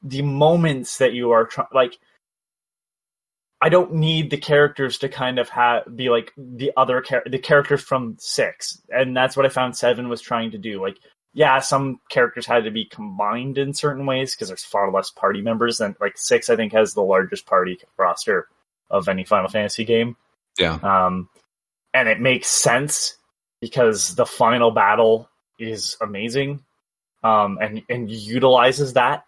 moments that you are trying. Like, I don't need the characters to kind of be like the characters from 6, and that's what I found 7 was trying to do. Like, yeah, some characters had to be combined in certain ways because there's far less party members than like 6. I think has the largest party roster of any Final Fantasy game. Yeah. And it makes sense because the final battle is amazing, and utilizes that.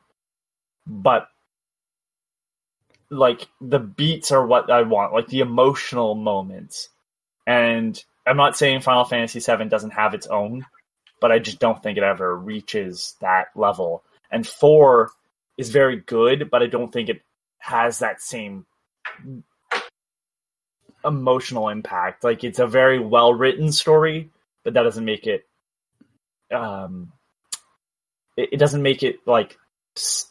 But like the beats are what I want, like the emotional moments. And I'm not saying Final Fantasy VII doesn't have its own, but I just don't think it ever reaches that level. And 4 is very good, but I don't think it has that same emotional impact. Like it's a very well written story, but that doesn't make it. It doesn't make it like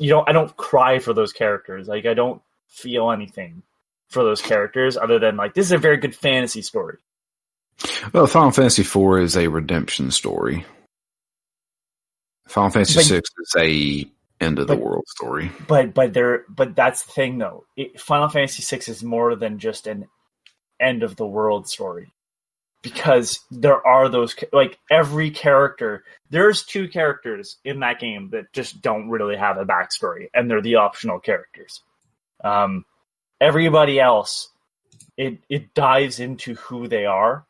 I don't cry for those characters. Like I don't feel anything for those characters other than like this is a very good fantasy story. Well, Final Fantasy IV is a redemption story. Final Fantasy VI is a end of the world story. But that's the thing though. Final Fantasy VI is more than just an end of the world story, because there are those like every character. There's 2 characters in that game that just don't really have a backstory, and they're the optional characters. Everybody else, it dives into who they are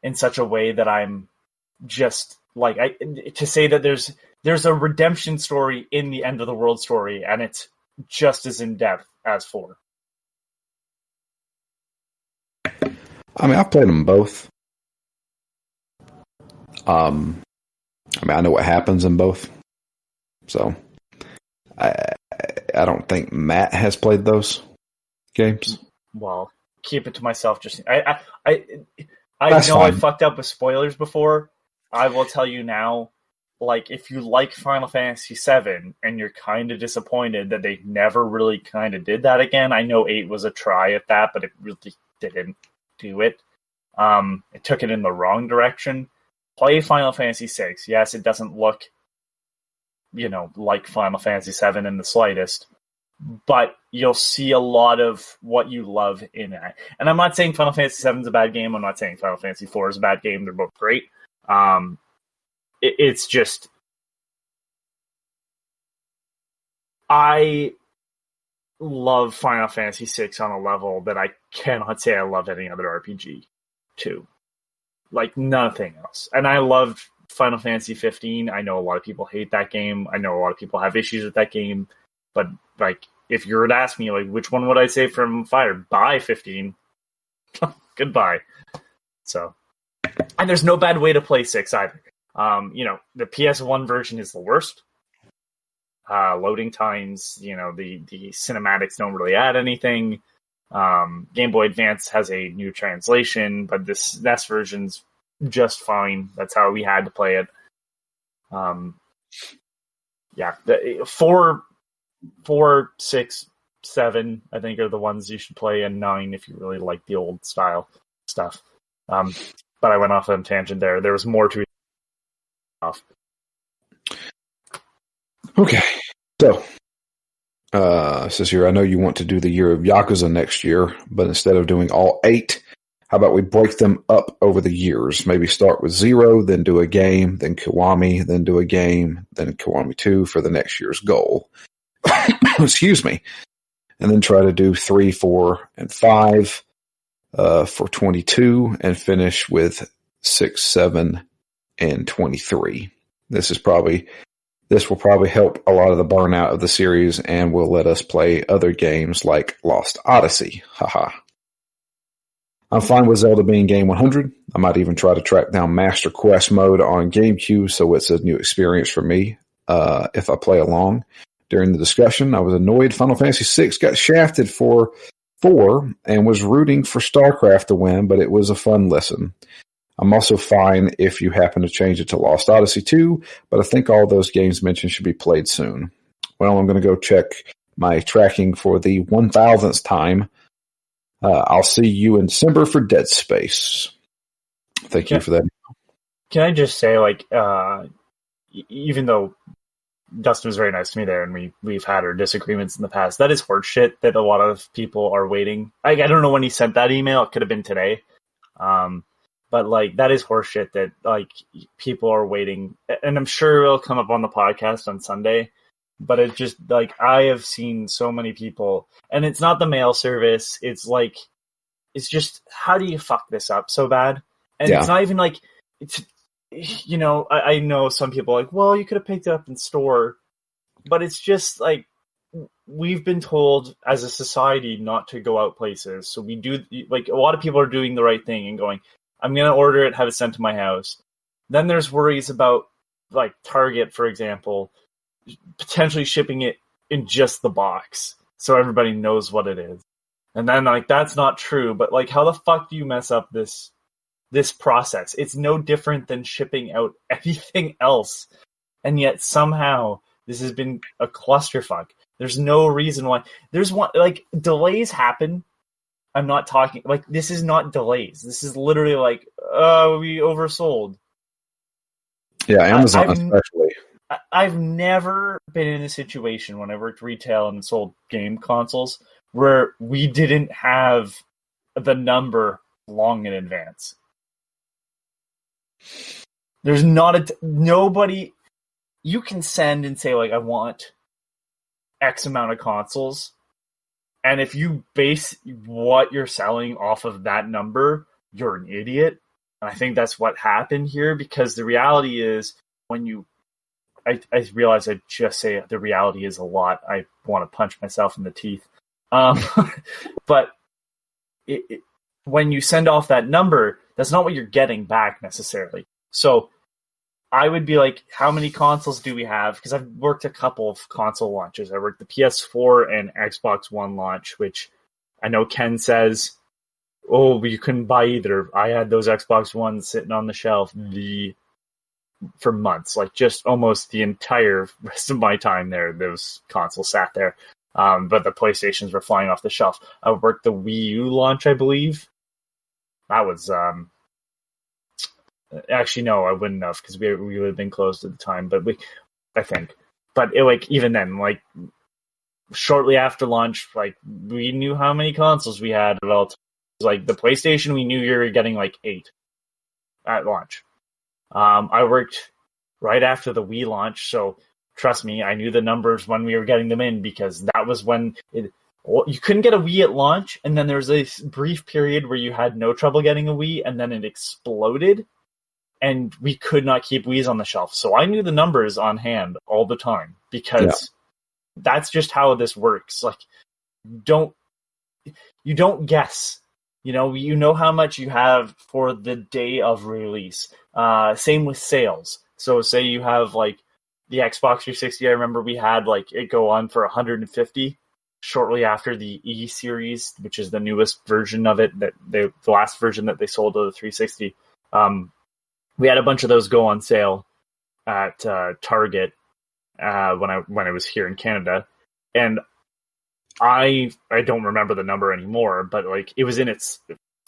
in such a way that I'm just like to say that there's a redemption story in the end of the world story, and it's just as in depth as 4. I mean, I've played them both. I mean, I know what happens in both, so I don't think Matt has played those games. Well, keep it to myself. Just I That's know fine. I fucked up with spoilers before. I will tell you now. Like, if you like Final Fantasy VII and you're kind of disappointed that they never really kind of did that again, I know 8 was a try at that, but it really didn't do it. It took it in the wrong direction. Play Final Fantasy VI. Yes, it doesn't look, like Final Fantasy VII in the slightest, but you'll see a lot of what you love in it. And I'm not saying Final Fantasy VII is a bad game. I'm not saying Final Fantasy IV is a bad game. They're both great. It's just I love Final Fantasy VI on a level that I cannot say I love any other RPG. 2. Like, nothing else. And I loved Final Fantasy 15. I know a lot of people hate that game. I know a lot of people have issues with that game. But, like, if you were to ask me, like, which one would I say from Fire? Buy 15. Goodbye. So, and there's no bad way to play 6 either. The PS1 version is the worst. Loading times, the cinematics don't really add anything. Game Boy Advance has a new translation, but this NES version's just fine. That's how we had to play it. The 4, 6, 7, I think, are the ones you should play, and 9 if you really like the old style stuff. But I went off on a tangent there. There was more to it. Okay. So, says here, I know you want to do the year of Yakuza next year, but instead of doing all 8, how about we break them up over the years? Maybe start with 0, then do a game, then Kiwami, then do a game, then Kiwami 2 for the next year's goal. Excuse me. And then try to do 3, 4, and 5 for 22 and finish with 6, 7, and 23. This will probably help a lot of the burnout of the series and will let us play other games like Lost Odyssey. Haha. I'm fine with Zelda being game 100. I might even try to track down Master Quest mode on GameCube so it's a new experience for me if I play along. During the discussion, I was annoyed Final Fantasy VI got shafted for 4 and was rooting for StarCraft to win, but it was a fun listen. I'm also fine if you happen to change it to Lost Odyssey 2, but I think all those games mentioned should be played soon. Well, I'm going to go check my tracking for the 1000th time. I'll see you in December for Dead Space. Thank you for that. Can I just say, even though Dustin was very nice to me there and we've had our disagreements in the past, that is horseshit that a lot of people are waiting. I don't know when he sent that email. It could have been today. But, that is horseshit that, people are waiting. And I'm sure it'll come up on the podcast on Sunday. But it just, I have seen so many people. And it's not the mail service. It's, it's just, how do you fuck this up so bad? And It's not even, it's, I know some people are well, you could have picked it up in store. But it's just, we've been told as a society not to go out places. So we do, a lot of people are doing the right thing and going, I'm going to order it, have it sent to my house. Then there's worries about, Target, for example, potentially shipping it in just the box so everybody knows what it is. And then, that's not true. But, how the fuck do you mess up this process? It's no different than shipping out anything else. And yet, somehow, this has been a clusterfuck. There's no reason why. There's one, delays happen. I'm not talking, this is not delays. This is literally we oversold. Yeah, Amazon especially. I've never been in a situation when I worked retail and sold game consoles where we didn't have the number long in advance. There's not nobody, you can send and say, I want X amount of consoles. And if you base what you're selling off of that number, you're an idiot. And I think that's what happened here, because the reality is I realize I just say the reality is a lot. I want to punch myself in the teeth. But when you send off that number, that's not what you're getting back necessarily. So I would be how many consoles do we have? Because I've worked a couple of console launches. I worked the PS4 and Xbox One launch, which I know Ken says, oh, you couldn't buy either. I had those Xbox Ones sitting on the shelf for months, just almost the entire rest of my time there. Those consoles sat there, but the PlayStations were flying off the shelf. I worked the Wii U launch, I believe. That was... Actually, no, I wouldn't have, because we would have been closed at the time. But I think. But even then, shortly after launch, we knew how many consoles we had at all times. The PlayStation, we knew you were getting 8 at launch. I worked right after the Wii launch, so trust me, I knew the numbers when we were getting them in, because that was when Well, you couldn't get a Wii at launch, and then there was a brief period where you had no trouble getting a Wii, and then it exploded, and we could not keep Wii's on the shelf. So I knew the numbers on hand all the time because that's just how this works. Like, you don't guess. You know how much you have for the day of release. Same with sales. So say you have like the Xbox 360. I remember we had like it go on for 150 shortly after the E series, which is the newest version of it, the last version that they sold of the 360. We had a bunch of those go on sale at Target when I was here in Canada, and I don't remember the number anymore, but like it was in its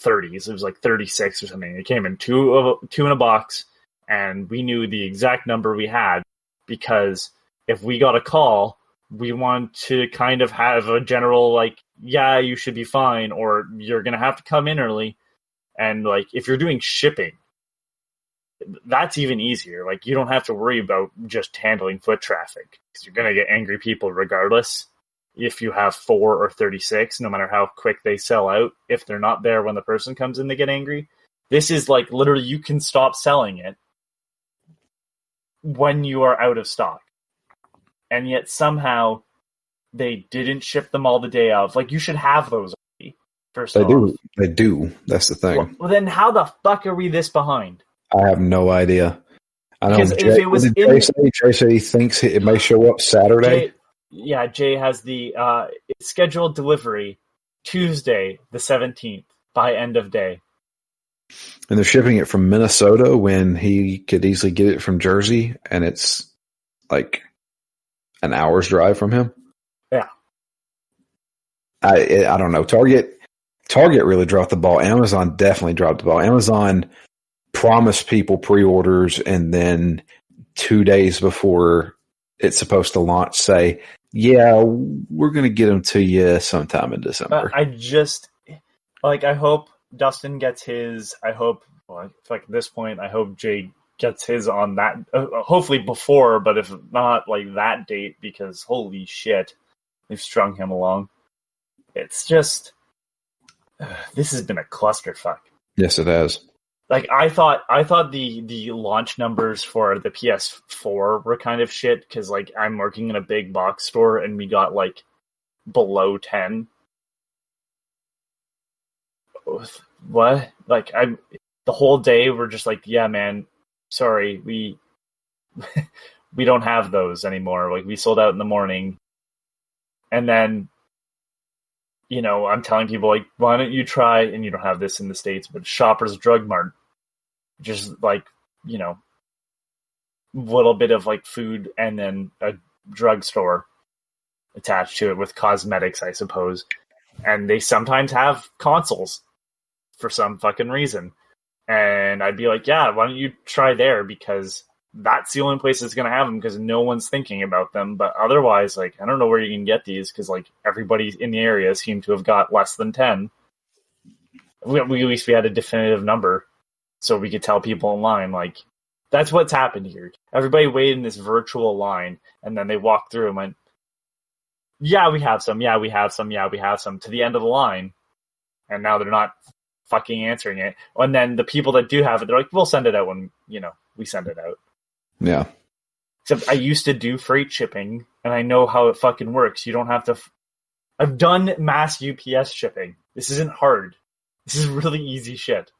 30s. It was like 36 or something. It came in two in a box, and we knew the exact number we had because if we got a call, we want to kind of have a general like, yeah, you should be fine, or you're gonna have to come in early. And like if you're doing shipping, that's even easier. Like you don't have to worry about just handling foot traffic because you're gonna get angry people regardless. If you have 4 or 36, no matter how quick they sell out, if they're not there when the person comes in, they get angry. This is like literally you can stop selling it when you are out of stock. And yet somehow they didn't ship them all the day of. Like you should have those already, first They off. do. They do. That's the thing. Well, then how the fuck are we this behind? I have no idea. I know. Because if it was Jay say he thinks it may show up Saturday. Jay has the scheduled delivery Tuesday the 17th by end of day. And they're shipping it from Minnesota when he could easily get it from Jersey, and it's like an hour's drive from him. Yeah. I don't know. Target really dropped the ball. Amazon definitely dropped the ball. Amazon promised people pre-orders, and then 2 days before it's supposed to launch say, yeah, we're going to get them to you sometime in December. I hope Dustin gets his. I hope, at this point, I hope Jay gets his on that. Hopefully before, but if not, like that date, because holy shit, they've strung him along. It's just, this has been a clusterfuck. Yes, it has. Like I thought the launch numbers for the PS4 were kind of shit because like I'm working in a big box store and we got like below 10. What? Like the whole day we're just like, yeah, man, sorry, we don't have those anymore. Like we sold out in the morning, and then I'm telling people like, why don't you try? And you don't have this in the States, but Shoppers Drug Mart. Just like, little bit of like food and then a drugstore attached to it with cosmetics, I suppose. And they sometimes have consoles for some fucking reason. And I'd be like, yeah, why don't you try there? Because that's the only place that's going to have them because no one's thinking about them. But otherwise, like, I don't know where you can get these because like everybody in the area seemed to have got less than 10. We at least we had a definitive number. So we could tell people in line, like, that's what's happened here. Everybody waited in this virtual line, and then they walked through and went, yeah, we have some, yeah, we have some, yeah, we have some, to the end of the line. And now they're not fucking answering it. And then the people that do have it, they're like, we'll send it out when, we send it out. Yeah. Except I used to do freight shipping, and I know how it fucking works. You don't have to... I've done mass UPS shipping. This isn't hard. This is really easy shit.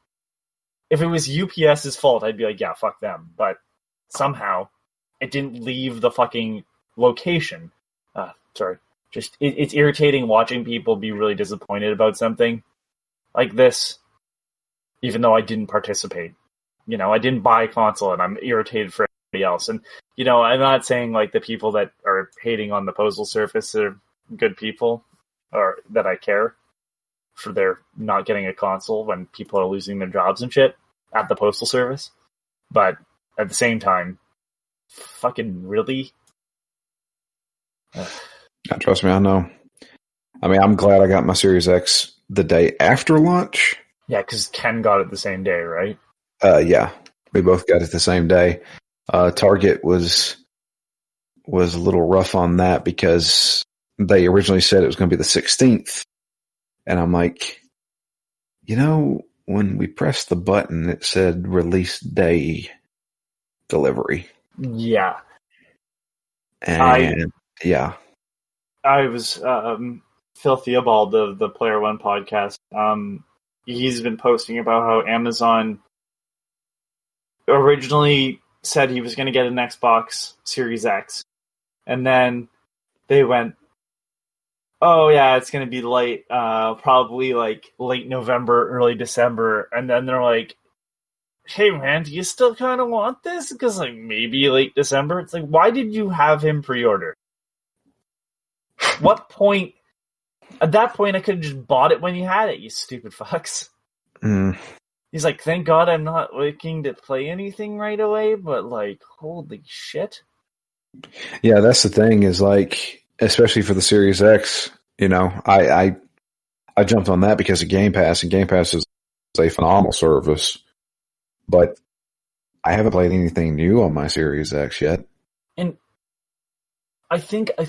If it was UPS's fault, I'd be like, yeah, fuck them. But somehow, it didn't leave the fucking location. Sorry. Just, it's irritating watching people be really disappointed about something like this, even though I didn't participate. I didn't buy a console, and I'm irritated for everybody else. And, I'm not saying, like, the people that are hating on the Postal Service are good people, or that I care for their not getting a console when people are losing their jobs and shit at the Postal Service. But at the same time, fucking really? Trust me, I know. I mean, I'm glad I got my Series X the day after launch. Yeah, because Ken got it the same day, right? Yeah, we both got it the same day. Target was a little rough on that because they originally said it was going to be the 16th. And I'm like, when we pressed the button, it said release day delivery. Yeah. And I was Phil Theobald of the Player One podcast. He's been posting about how Amazon originally said he was going to get an Xbox Series X, and then they went, "Oh yeah, it's going to be late, probably like late November, early December," and then they're like, "Hey man, do you still kind of want this? Because like maybe late December." It's like, why did you have him pre-order? What point? At that point, I could have just bought it when you had it, you stupid fucks. Mm. He's like, thank God I'm not looking to play anything right away, but like, holy shit. Yeah, that's the thing is like, especially for the Series X, I jumped on that because of Game Pass, and Game Pass is a phenomenal service. But I haven't played anything new on my Series X yet. And I think I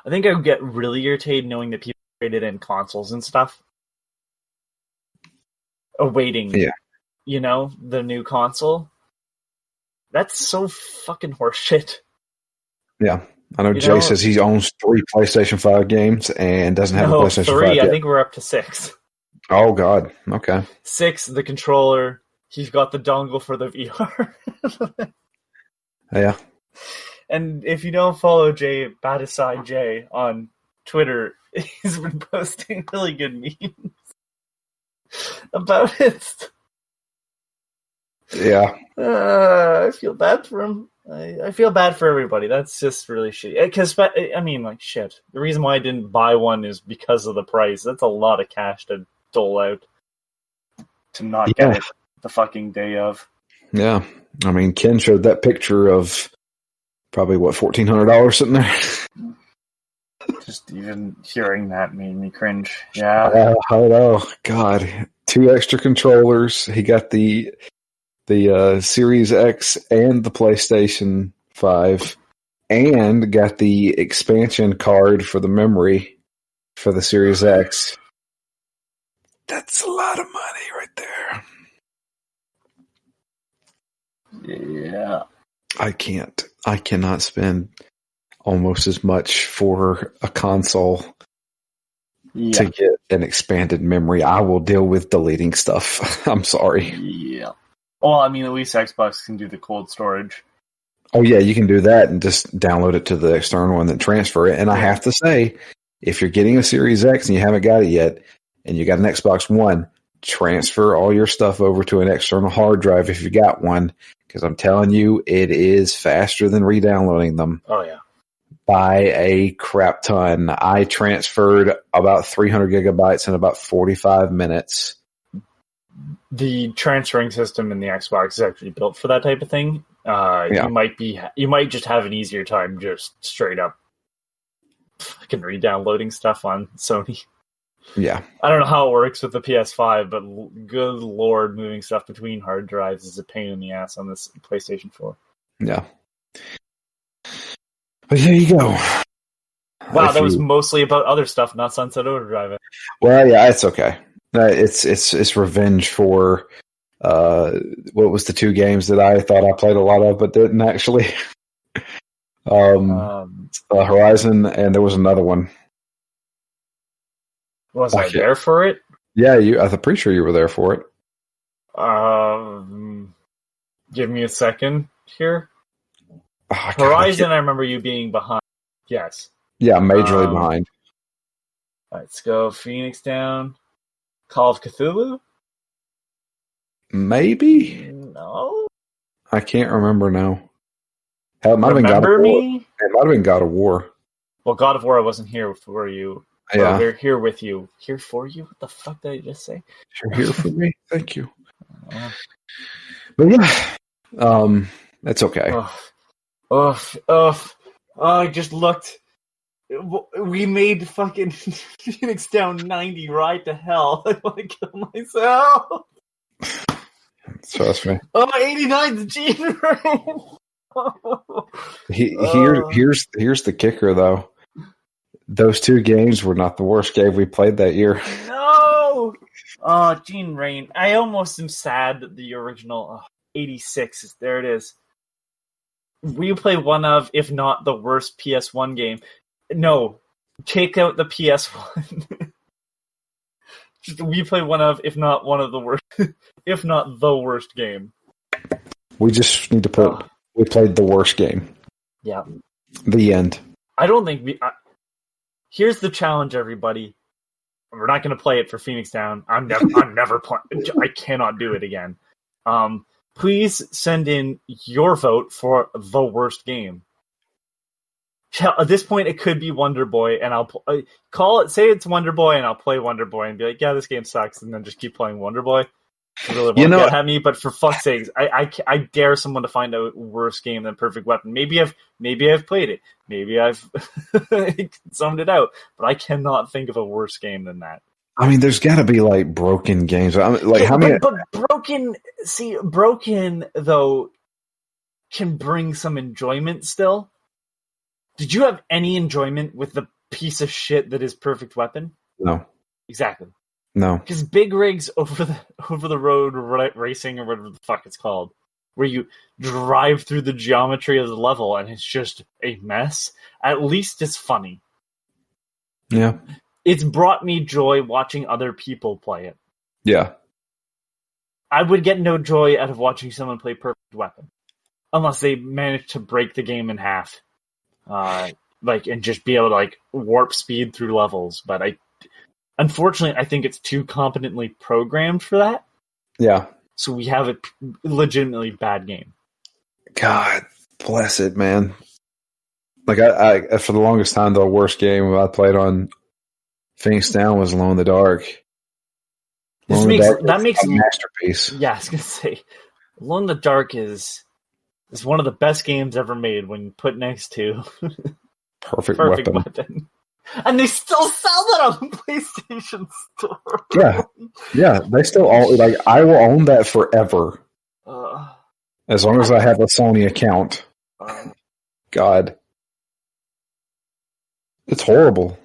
would get really irritated knowing that people traded in consoles and stuff, awaiting, the new console. That's so fucking horseshit. Yeah, I know Jay says he owns 3 PlayStation 5 games and doesn't have a PlayStation 5 yet. I think we're up to 6. Oh God, okay. 6, the controller. He's got the dongle for the VR. Yeah. And if you don't follow Jay, Bataside Jay, on Twitter, he's been posting really good memes about it. Yeah. I feel bad for him. I feel bad for everybody. That's just really shitty. Because, I mean, like, shit. The reason why I didn't buy one is because of the price. That's a lot of cash to dole out to not get it the fucking day of. Yeah. I mean, Ken showed that picture of probably, $1,400 sitting there? Just even hearing that made me cringe. Yeah. Oh, God. 2 extra controllers. He got the Series X and the PlayStation 5, and got the expansion card for the memory for the Series X. That's a lot of money right there. Yeah. I cannot spend almost as much for a console to get an expanded memory. I will deal with deleting stuff. I'm sorry. Yeah. Well, I mean, at least Xbox can do the cold storage. Oh, yeah, you can do that and just download it to the external and then transfer it. And I have to say, if you're getting a Series X and you haven't got it yet, and you got an Xbox One, transfer all your stuff over to an external hard drive if you got one, because I'm telling you, it is faster than re-downloading them. Oh, yeah. By a crap ton. I transferred about 300 gigabytes in about 45 minutes. The transferring system in the Xbox is actually built for that type of thing. You might just have an easier time just straight up fucking re-downloading stuff on Sony. Yeah. I don't know how it works with the PS5, but good lord, moving stuff between hard drives is a pain in the ass on this PlayStation 4. Yeah. But there you go. Wow, that was mostly about other stuff, not Sunset Overdrive. Well, yeah, it's okay. It's revenge for what was the 2 games that I thought I played a lot of but didn't actually. Horizon, and there was another one. Was I there for it? Yeah, I'm pretty sure you were there for it. Give me a second here. Oh, Horizon, I remember you being behind. Yes. Yeah, majorly behind. Let's go. Phoenix Down. Call of Cthulhu? Maybe? No. I can't remember now. Hell, it might have been God of War. It might have been God of War. Well, God of War, I wasn't here for you. Yeah. They're here with you. Here for you? What the fuck did I just say? You're here for me? Thank you. But yeah, that's okay. I just looked. We made fucking Phoenix Down 90 right to hell. I want to kill myself. Trust me. 89's the cheating rate. Here's the kicker, though. those two games were not the worst game we played that year. No! Oh, Gene Rain. I almost am sad that the original 86, there it is. We play one of, if not the worst PS1 game. No, take out the PS1. We play one of, if not one of the worst, if not the worst game. We just need to put, we played the worst game. Yeah. The end. I don't think we, here's the challenge, everybody. We're not going to play it for Phoenix Down. I'm never playing. I cannot do it again. Please send in your vote for the worst game. At this point, it could be Wonder Boy, and I'll call it. Say it's Wonder Boy, and I'll play Wonder Boy, and be like, "Yeah, this game sucks," and then just keep playing Wonder Boy. I really want to get at me, but for fuck's sakes, I dare someone to find a worse game than Perfect Weapon. Maybe I've played it. Maybe I've summed it out, but I cannot think of a worse game than that. I mean, there's got to be like broken games. I mean, like how many? But broken though can bring some enjoyment still. Did you have any enjoyment with the piece of shit that is Perfect Weapon? No. Exactly. No. Because big rigs over the road racing or whatever the fuck it's called, where you drive through the geometry of the level and it's just a mess. At least it's funny. Yeah. It's brought me joy watching other people play it. Yeah. I would get no joy out of watching someone play Perfect Weapon, unless they manage to break the game in half. And just be able to warp speed through levels, but unfortunately I think it's too competently programmed for that. Yeah. So we have a legitimately bad game. God bless it, man. Like I for the longest time, the worst game I played on Phoenix Down was Alone in the Dark. That makes a masterpiece. Yeah, I was gonna say, Alone in the Dark is one of the best games ever made when put next to Perfect Weapon. And they still sell that on the PlayStation Store. Yeah. They still all I will own that forever, as long as I have a Sony account. God, it's horrible.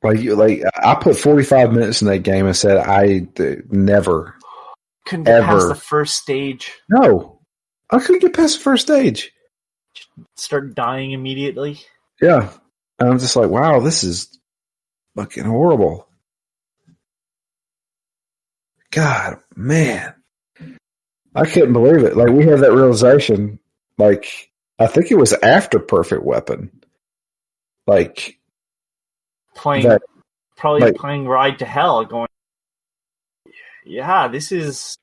I put 45 minutes in that game and said I never couldn't get past the first stage. No. I couldn't get past the first stage. Start dying immediately. Yeah. And I'm just like, wow, this is fucking horrible. God, man. I couldn't believe it. We had that realization, I think it was after Perfect Weapon. Playing Ride to Hell, going, yeah, this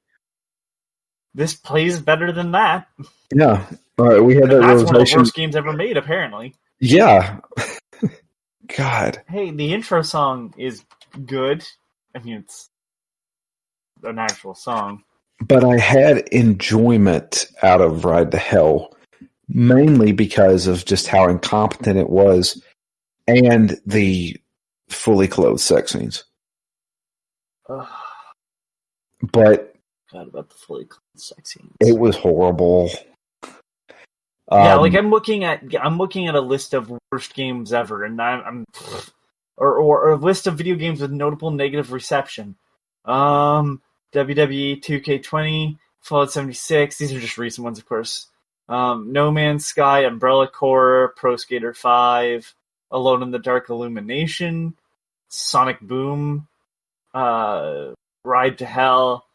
plays better than that. Yeah. We had that realization. That's one of the worst games ever made, apparently. Yeah. God. Hey, the intro song is good. I mean, it's an actual song. But I had enjoyment out of Ride to Hell, mainly because of just how incompetent it was and the fully clothed sex scenes. But God, about the fully clothed sex scenes. It was horrible. Yeah, I'm looking at a list of worst games ever, and or a list of video games with notable negative reception. WWE 2K20, Fallout 76. These are just recent ones, of course. No Man's Sky, Umbrella Corps, Pro Skater 5, Alone in the Dark Illumination, Sonic Boom, Ride to Hell,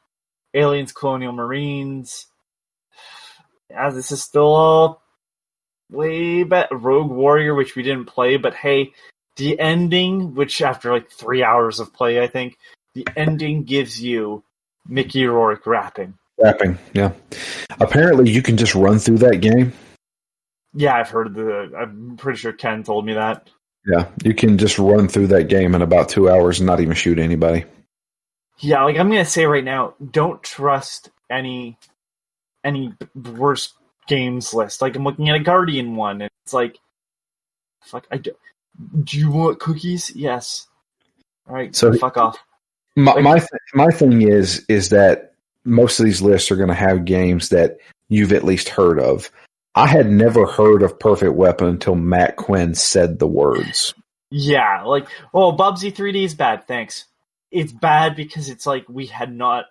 Aliens Colonial Marines. Yeah, this is still all way back. Rogue Warrior, which we didn't play, but hey, the ending, which after 3 hours of play, I think, the ending gives you Mickey Rourke rapping. Yeah. Apparently, you can just run through that game. Yeah, I'm pretty sure Ken told me that. Yeah, you can just run through that game in about 2 hours and not even shoot anybody. Yeah, I'm gonna say right now, don't trust any worst games list. I'm looking at a Guardian one, and it's fuck. Do you want cookies? Yes. All right, so fuck off. My thing is that most of these lists are going to have games that you've at least heard of. I had never heard of Perfect Weapon until Matt Quinn said the words. Yeah, like, oh, Bubsy 3D is bad, thanks. It's bad because it's like we had not...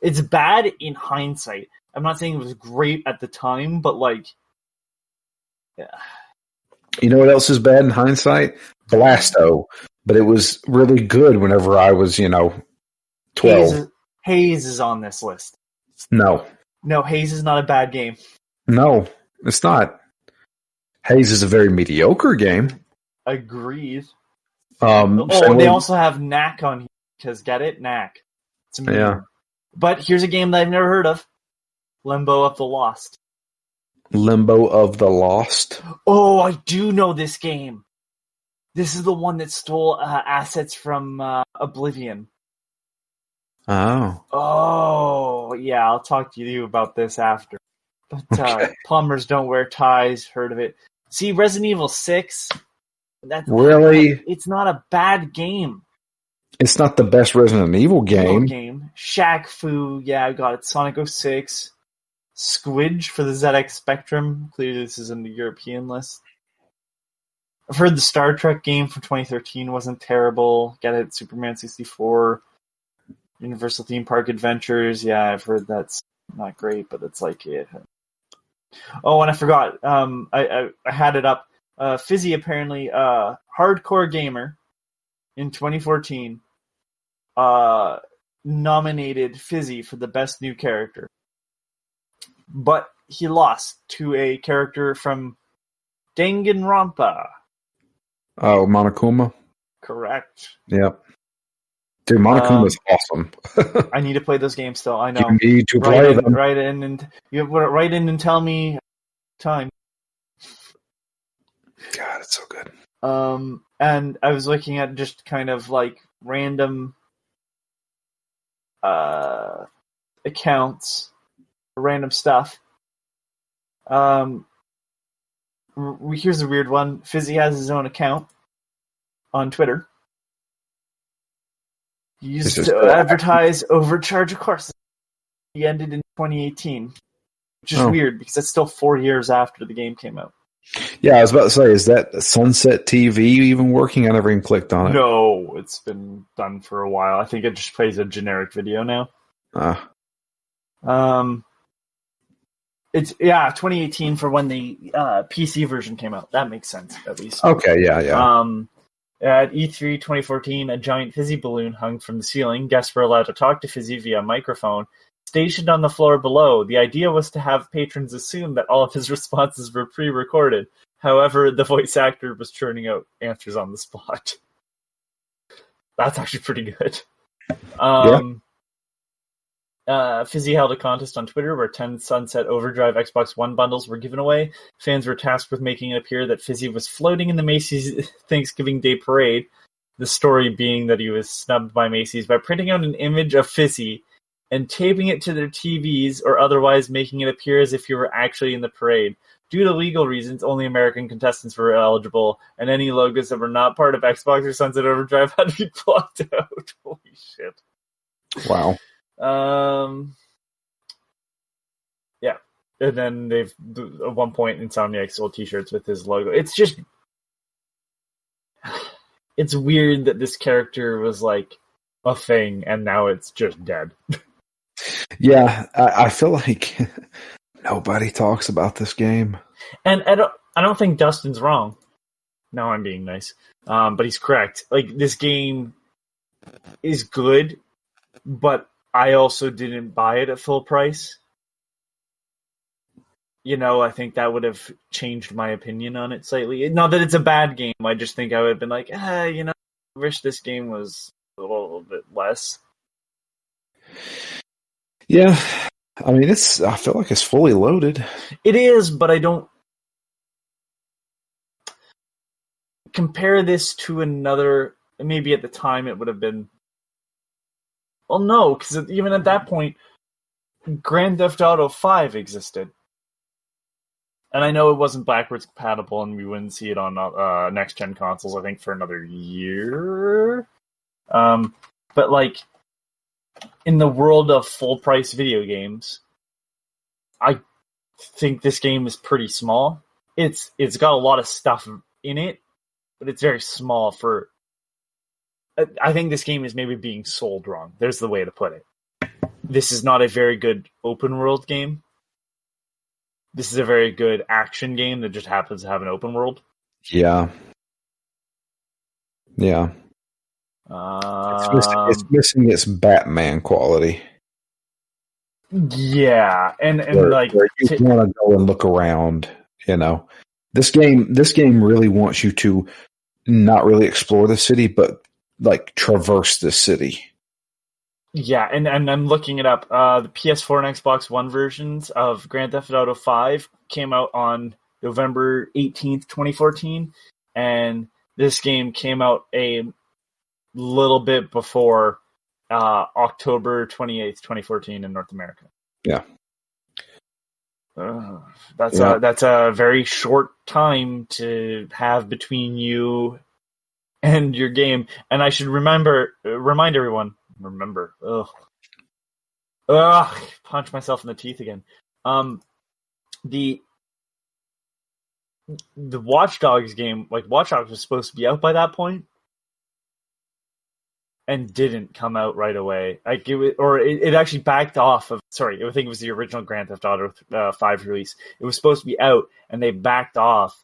It's bad in hindsight. I'm not saying it was great at the time, but like... Yeah. You know what else is bad in hindsight? Blasto. But it was really good whenever I was, 12. Haze is on this list. No. No, Haze is not a bad game. No, it's not. Haze is a very mediocre game. Agreed. They They also have Knack on here, because get it? Knack. It's a yeah. But here's a game that I've never heard of. Limbo of the Lost. Limbo of the Lost? Oh, I do know this game. This is the one that stole assets from Oblivion. Oh. Oh, yeah, I'll talk to you about this after. But Okay. Plumbers Don't Wear Ties, heard of it. See, Resident Evil 6, Really? it's not a bad game. It's not the best Resident Evil game. Shaq Fu, yeah, I got it. Sonic 06. Squidge for the ZX Spectrum. Clearly this is in the European list. I've heard the Star Trek game from 2013 wasn't terrible. Get it? Superman 64. Universal Theme Park Adventures. Yeah, I've heard that's not great, but it's like it. Oh, and I forgot. I had it up. Fizzy apparently, hardcore gamer in 2014, nominated Fizzy for the best new character, but he lost to a character from Danganronpa. Oh, Monokuma? Correct. Yep. Dude, Monokuma is awesome. I need to play those games still. I know. You need to play them. Write in and tell me time. God, it's so good. And I was looking at just kind of like random accounts, random stuff. Here's a weird one. Fizzy has his own account on Twitter. He used to advertise Overcharge courses. He ended in 2018, which is weird because that's still 4 years after the game came out. Yeah, I was about to say, is that Sunset TV even working? I never even clicked on it. No, it's been done for a while. I think it just plays a generic video now. It's 2018 for when the PC version came out. That makes sense, at least. Okay, yeah. At E3 2014, a giant Fizzy balloon hung from the ceiling. Guests were allowed to talk to Fizzy via microphone. Stationed on the floor below, the idea was to have patrons assume that all of his responses were pre-recorded. However, the voice actor was churning out answers on the spot. That's actually pretty good. Fizzy held a contest on Twitter where 10 Sunset Overdrive Xbox One bundles were given away. Fans were tasked with making it appear that Fizzy was floating in the Macy's Thanksgiving Day Parade, the story being that he was snubbed by Macy's by printing out an image of Fizzy and taping it to their TVs or otherwise making it appear as if you were actually in the parade. Due to legal reasons, only American contestants were eligible, and any logos that were not part of Xbox or Sunset Overdrive had to be blocked out. Holy shit. Wow. Yeah. And then at one point, Insomniac sold t-shirts with his logo. It's just... It's weird that this character was like a thing, and now it's just dead. Yeah, I feel like nobody talks about this game. And I don't think Dustin's wrong. No, I'm being nice. But he's correct. Like, this game is good, but I also didn't buy it at full price. I think that would have changed my opinion on it slightly. Not that it's a bad game. I just think I would have been like, I wish this game was a little bit less. Yeah. I mean, I feel like it's fully loaded. It is, but I don't compare this to another. Maybe at the time it would have been. Well, no, because even at that point, Grand Theft Auto 5 existed. And I know it wasn't backwards compatible, and we wouldn't see it on next-gen consoles, I think, for another year. But, like, in the world of full-price video games, I think this game is pretty small. It's got a lot of stuff in it, but it's very small for. I think this game is maybe being sold wrong. There's the way to put it. This is not a very good open world game. This is a very good action game that just happens to have an open world. Yeah. It's missing its Batman quality. Yeah, and where you want to go and look around. This game really wants you to not really explore the city, but like traverse the city. Yeah, and I'm looking it up. The PS4 and Xbox One versions of Grand Theft Auto 5 came out on November 18th, 2014, and this game came out a little bit before October 28th, 2014 in North America. Yeah. That's a very short time to have between you and your game. And I should remind everyone, punch myself in the teeth again. The Watch Dogs game, like Watch Dogs was supposed to be out by that point and didn't come out right away. It actually backed off of. Sorry, I think it was the original Grand Theft Auto 5 release. It was supposed to be out, and they backed off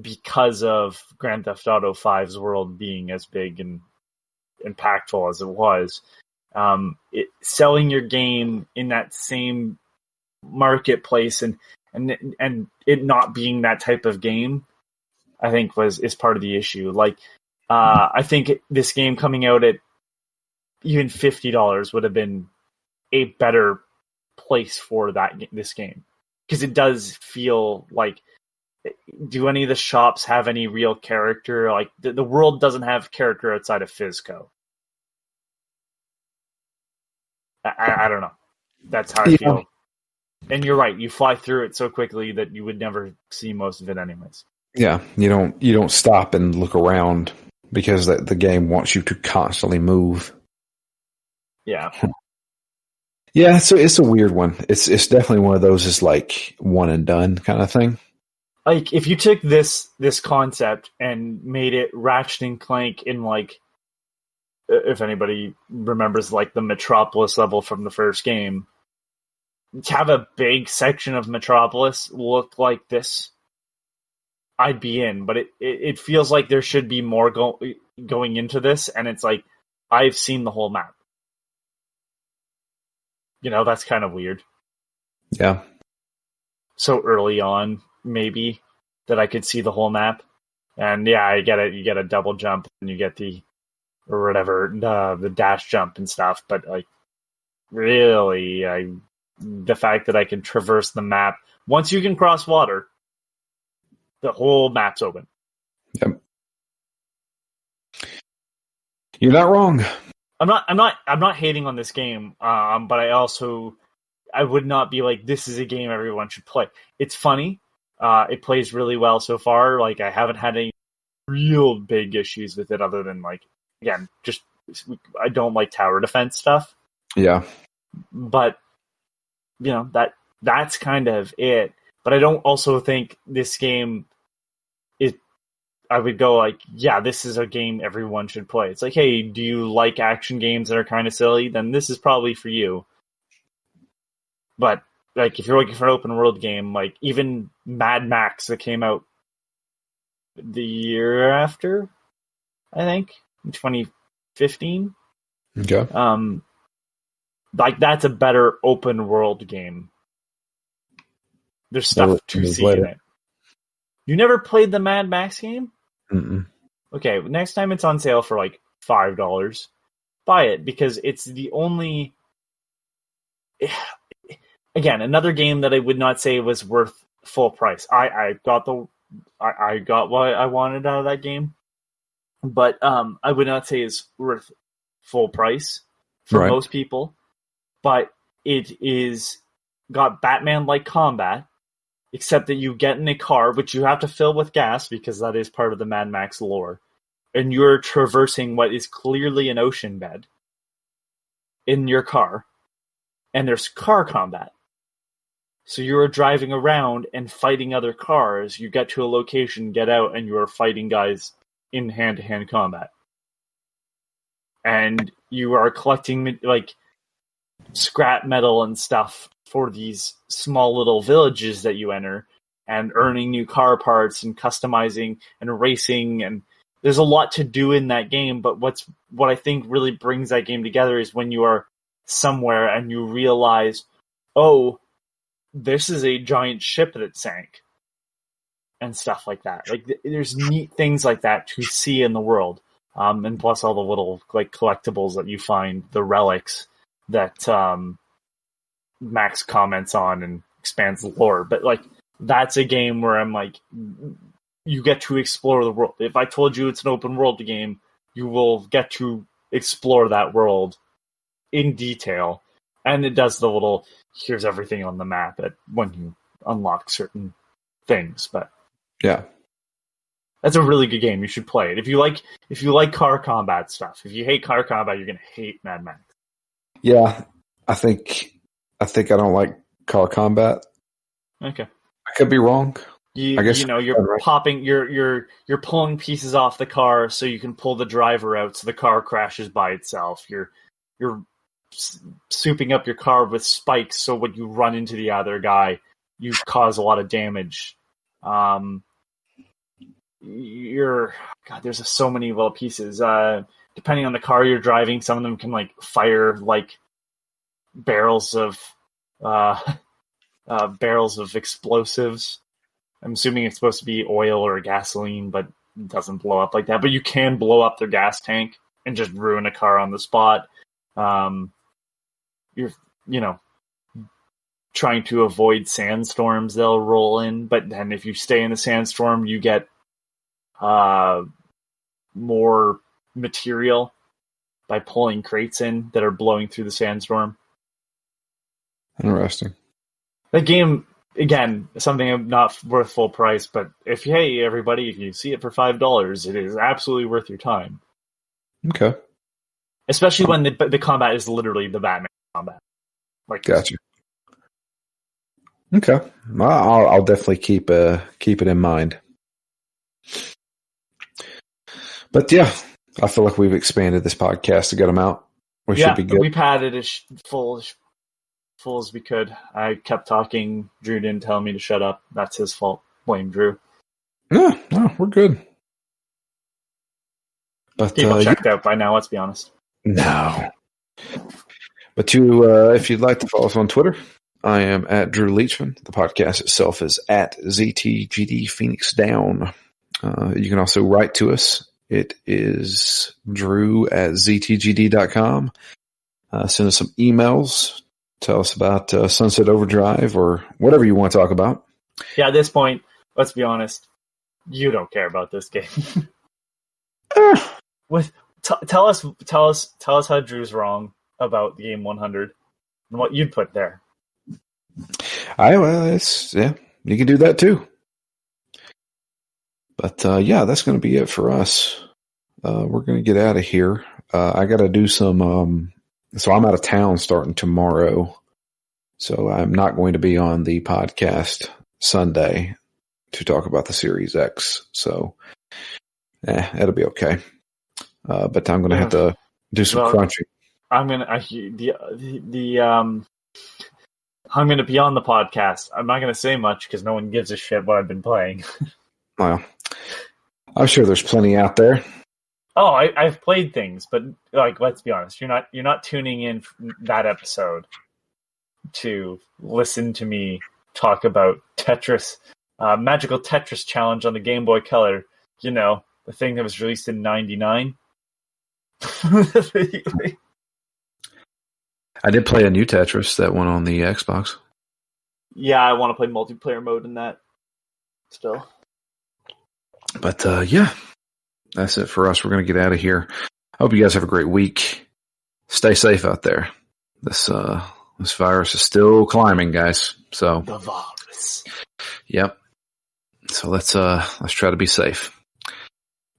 because of Grand Theft Auto 5's world being as big and impactful as it was. Selling your game in that same marketplace and it not being that type of game, I think is part of the issue. Like, I think this game coming out at even $50 would have been a better place for this game, because it does feel like. Do any of the shops have any real character? Like the world doesn't have character outside of Fizco. I don't know. That's how I feel. And you're right. You fly through it so quickly that you would never see most of it, anyways. Yeah, you don't stop and look around because the game wants you to constantly move. Yeah. Yeah, so it's a weird one. It's definitely one of those is like one and done kind of thing. Like if you took this concept and made it Ratchet and Clank in like, if anybody remembers like the Metropolis level from the first game, to have a big section of Metropolis look like this, I'd be in. But it feels like there should be more going into this, and it's like I've seen the whole map. That's kind of weird. Yeah. So early on, maybe, that I could see the whole map. And yeah, I get it. You get a double jump and you get the dash jump and stuff. But like, really, the fact that I can traverse the map once you can cross water, the whole map's open. Yep. You're not wrong. I'm not hating on this game, but I would not be like, this is a game everyone should play. It's funny. It plays really well so far. Like, I haven't had any real big issues with it other than, like, again, just I don't like tower defense stuff. Yeah. But, that's kind of it. But I don't also think this game I would go like, yeah, this is a game everyone should play. It's like, hey, do you like action games that are kind of silly? Then this is probably for you. But like, if you're looking for an open world game, like even Mad Max that came out the year after, I think, in 2015. Okay. Like that's a better open world game. There's stuff to see in it. You never played the Mad Max game? Mm-mm. Okay, next time it's on sale for like $5, buy it, because it's the only. Again, another game that I would not say was worth full price. I got what I wanted out of that game, but I would not say it's worth full price for most people. But it is got Batman-like combat. Except that you get in a car, which you have to fill with gas because that is part of the Mad Max lore. And you're traversing what is clearly an ocean bed in your car. And there's car combat. So you're driving around and fighting other cars. You get to a location, get out, and you're fighting guys in hand-to-hand combat. And you are collecting like scrap metal and stuff for these small little villages that you enter, and earning new car parts and customizing and racing, and there's a lot to do in that game. But what I think really brings that game together is when you are somewhere and you realize, oh, this is a giant ship that sank, and stuff like that. Like there's neat things like that to see in the world, and plus all the little like collectibles that you find, the relics that Max comments on and expands the lore. But like that's a game where I'm like, you get to explore the world. If I told you it's an open world game, you will get to explore that world in detail. And it does the little, here's everything on the map when you unlock certain things. But yeah, that's a really good game. You should play it. If you like car combat stuff, if you hate car combat, you're gonna hate Mad Max. Yeah, I think I don't like car combat. Okay. I could be wrong. I guess you're popping, you're pulling pieces off the car so you can pull the driver out so the car crashes by itself. You're souping up your car with spikes so when you run into the other guy, you cause a lot of damage. There's so many little pieces. Depending on the car you're driving, some of them can like fire like barrels of explosives. I'm assuming it's supposed to be oil or gasoline, but it doesn't blow up like that. But you can blow up their gas tank and just ruin a car on the spot. You're trying to avoid sandstorms they'll roll in, but then if you stay in the sandstorm, you get more material by pulling crates in that are blowing through the sandstorm. Interesting. The game, again, something not worth full price, but if you see it for $5, it is absolutely worth your time. Okay. Especially when the combat is literally the Batman combat. Like, gotcha. Okay, I'll definitely keep it in mind. But yeah, I feel like we've expanded this podcast to get them out. We should be good. We've had it as full as we could. I kept talking. Drew didn't tell me to shut up. That's his fault. Blame Drew. No, we're good. But people checked out by now. Let's be honest. No. But if you'd like to follow us on Twitter, I am at Drew Leachman. The podcast itself is at ZTGD Phoenix Down. You can also write to us. It is drew@ztgd.com. Send us some emails. Tell us about Sunset Overdrive or whatever you want to talk about. Yeah, at this point, let's be honest. You don't care about this game. Tell us how Drew's wrong about the game 100 and what you'd put there. You can do that too. But that's going to be it for us. We're going to get out of here. I got to do some. So I'm out of town starting tomorrow, so I'm not going to be on the podcast Sunday to talk about the Series X. So, it'll be okay. But I'm going to have to do some crunching. I'm going to be on the podcast. I'm not going to say much because no one gives a shit what I've been playing. Well, I'm sure there's plenty out there. Oh, I've played things, but like, let's be honest, you're not tuning in that episode to listen to me talk about Tetris, Magical Tetris Challenge on the Game Boy Color. You know, the thing that was released in '99. I did play a new Tetris that went on the Xbox. Yeah, I want to play multiplayer mode in that still. But that's it for us. We're going to get out of here. I hope you guys have a great week. Stay safe out there. This virus is still climbing, guys. So the virus. Yep. So let's try to be safe.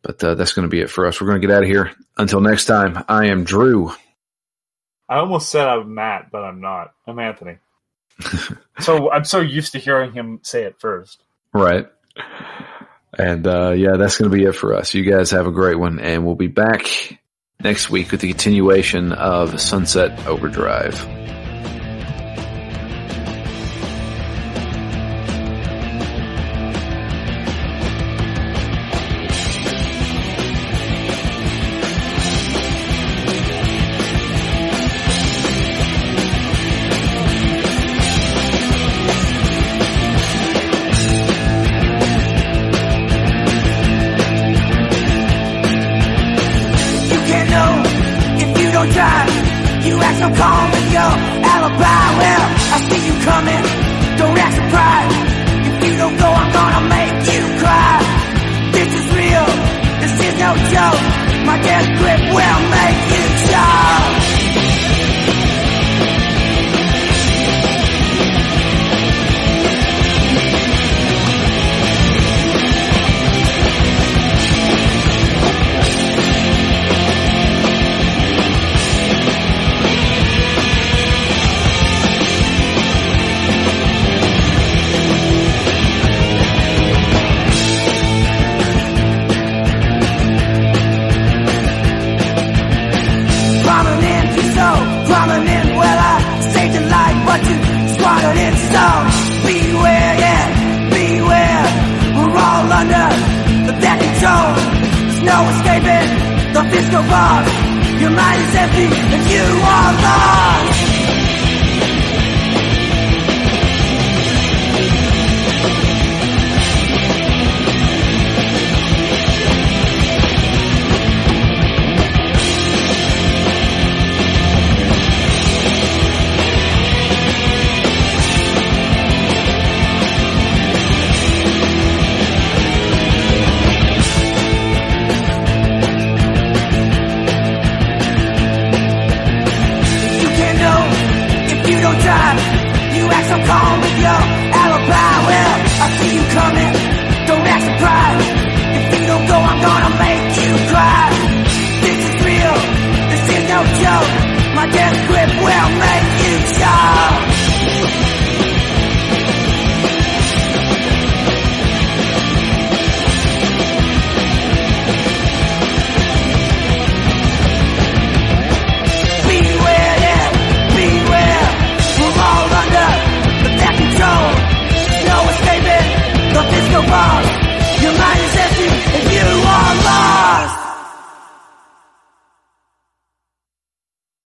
But that's going to be it for us. We're going to get out of here. Until next time, I am Drew. I almost said I'm Matt, but I'm not. I'm Anthony. So I'm so used to hearing him say it first. Right. And yeah, that's going to be it for us. You guys have a great one, and we'll be back next week with the continuation of Sunset Overdrive. You act so calm with your alibi. Well, I see you coming. Don't act surprised. If you don't go, I'm gonna make you cry. This is real. This is no joke. My death grip will make you choke. Prominent, well, I saved your life, but you squandered it, so beware, yeah, beware. We're all under the bad control. There's no escaping the fiscal boss. Your mind is empty and you are lost. You act so calm with your alibi. Well, I see you coming. Don't act surprised. If you don't go, I'm gonna make you cry. This is real. This is no joke. My death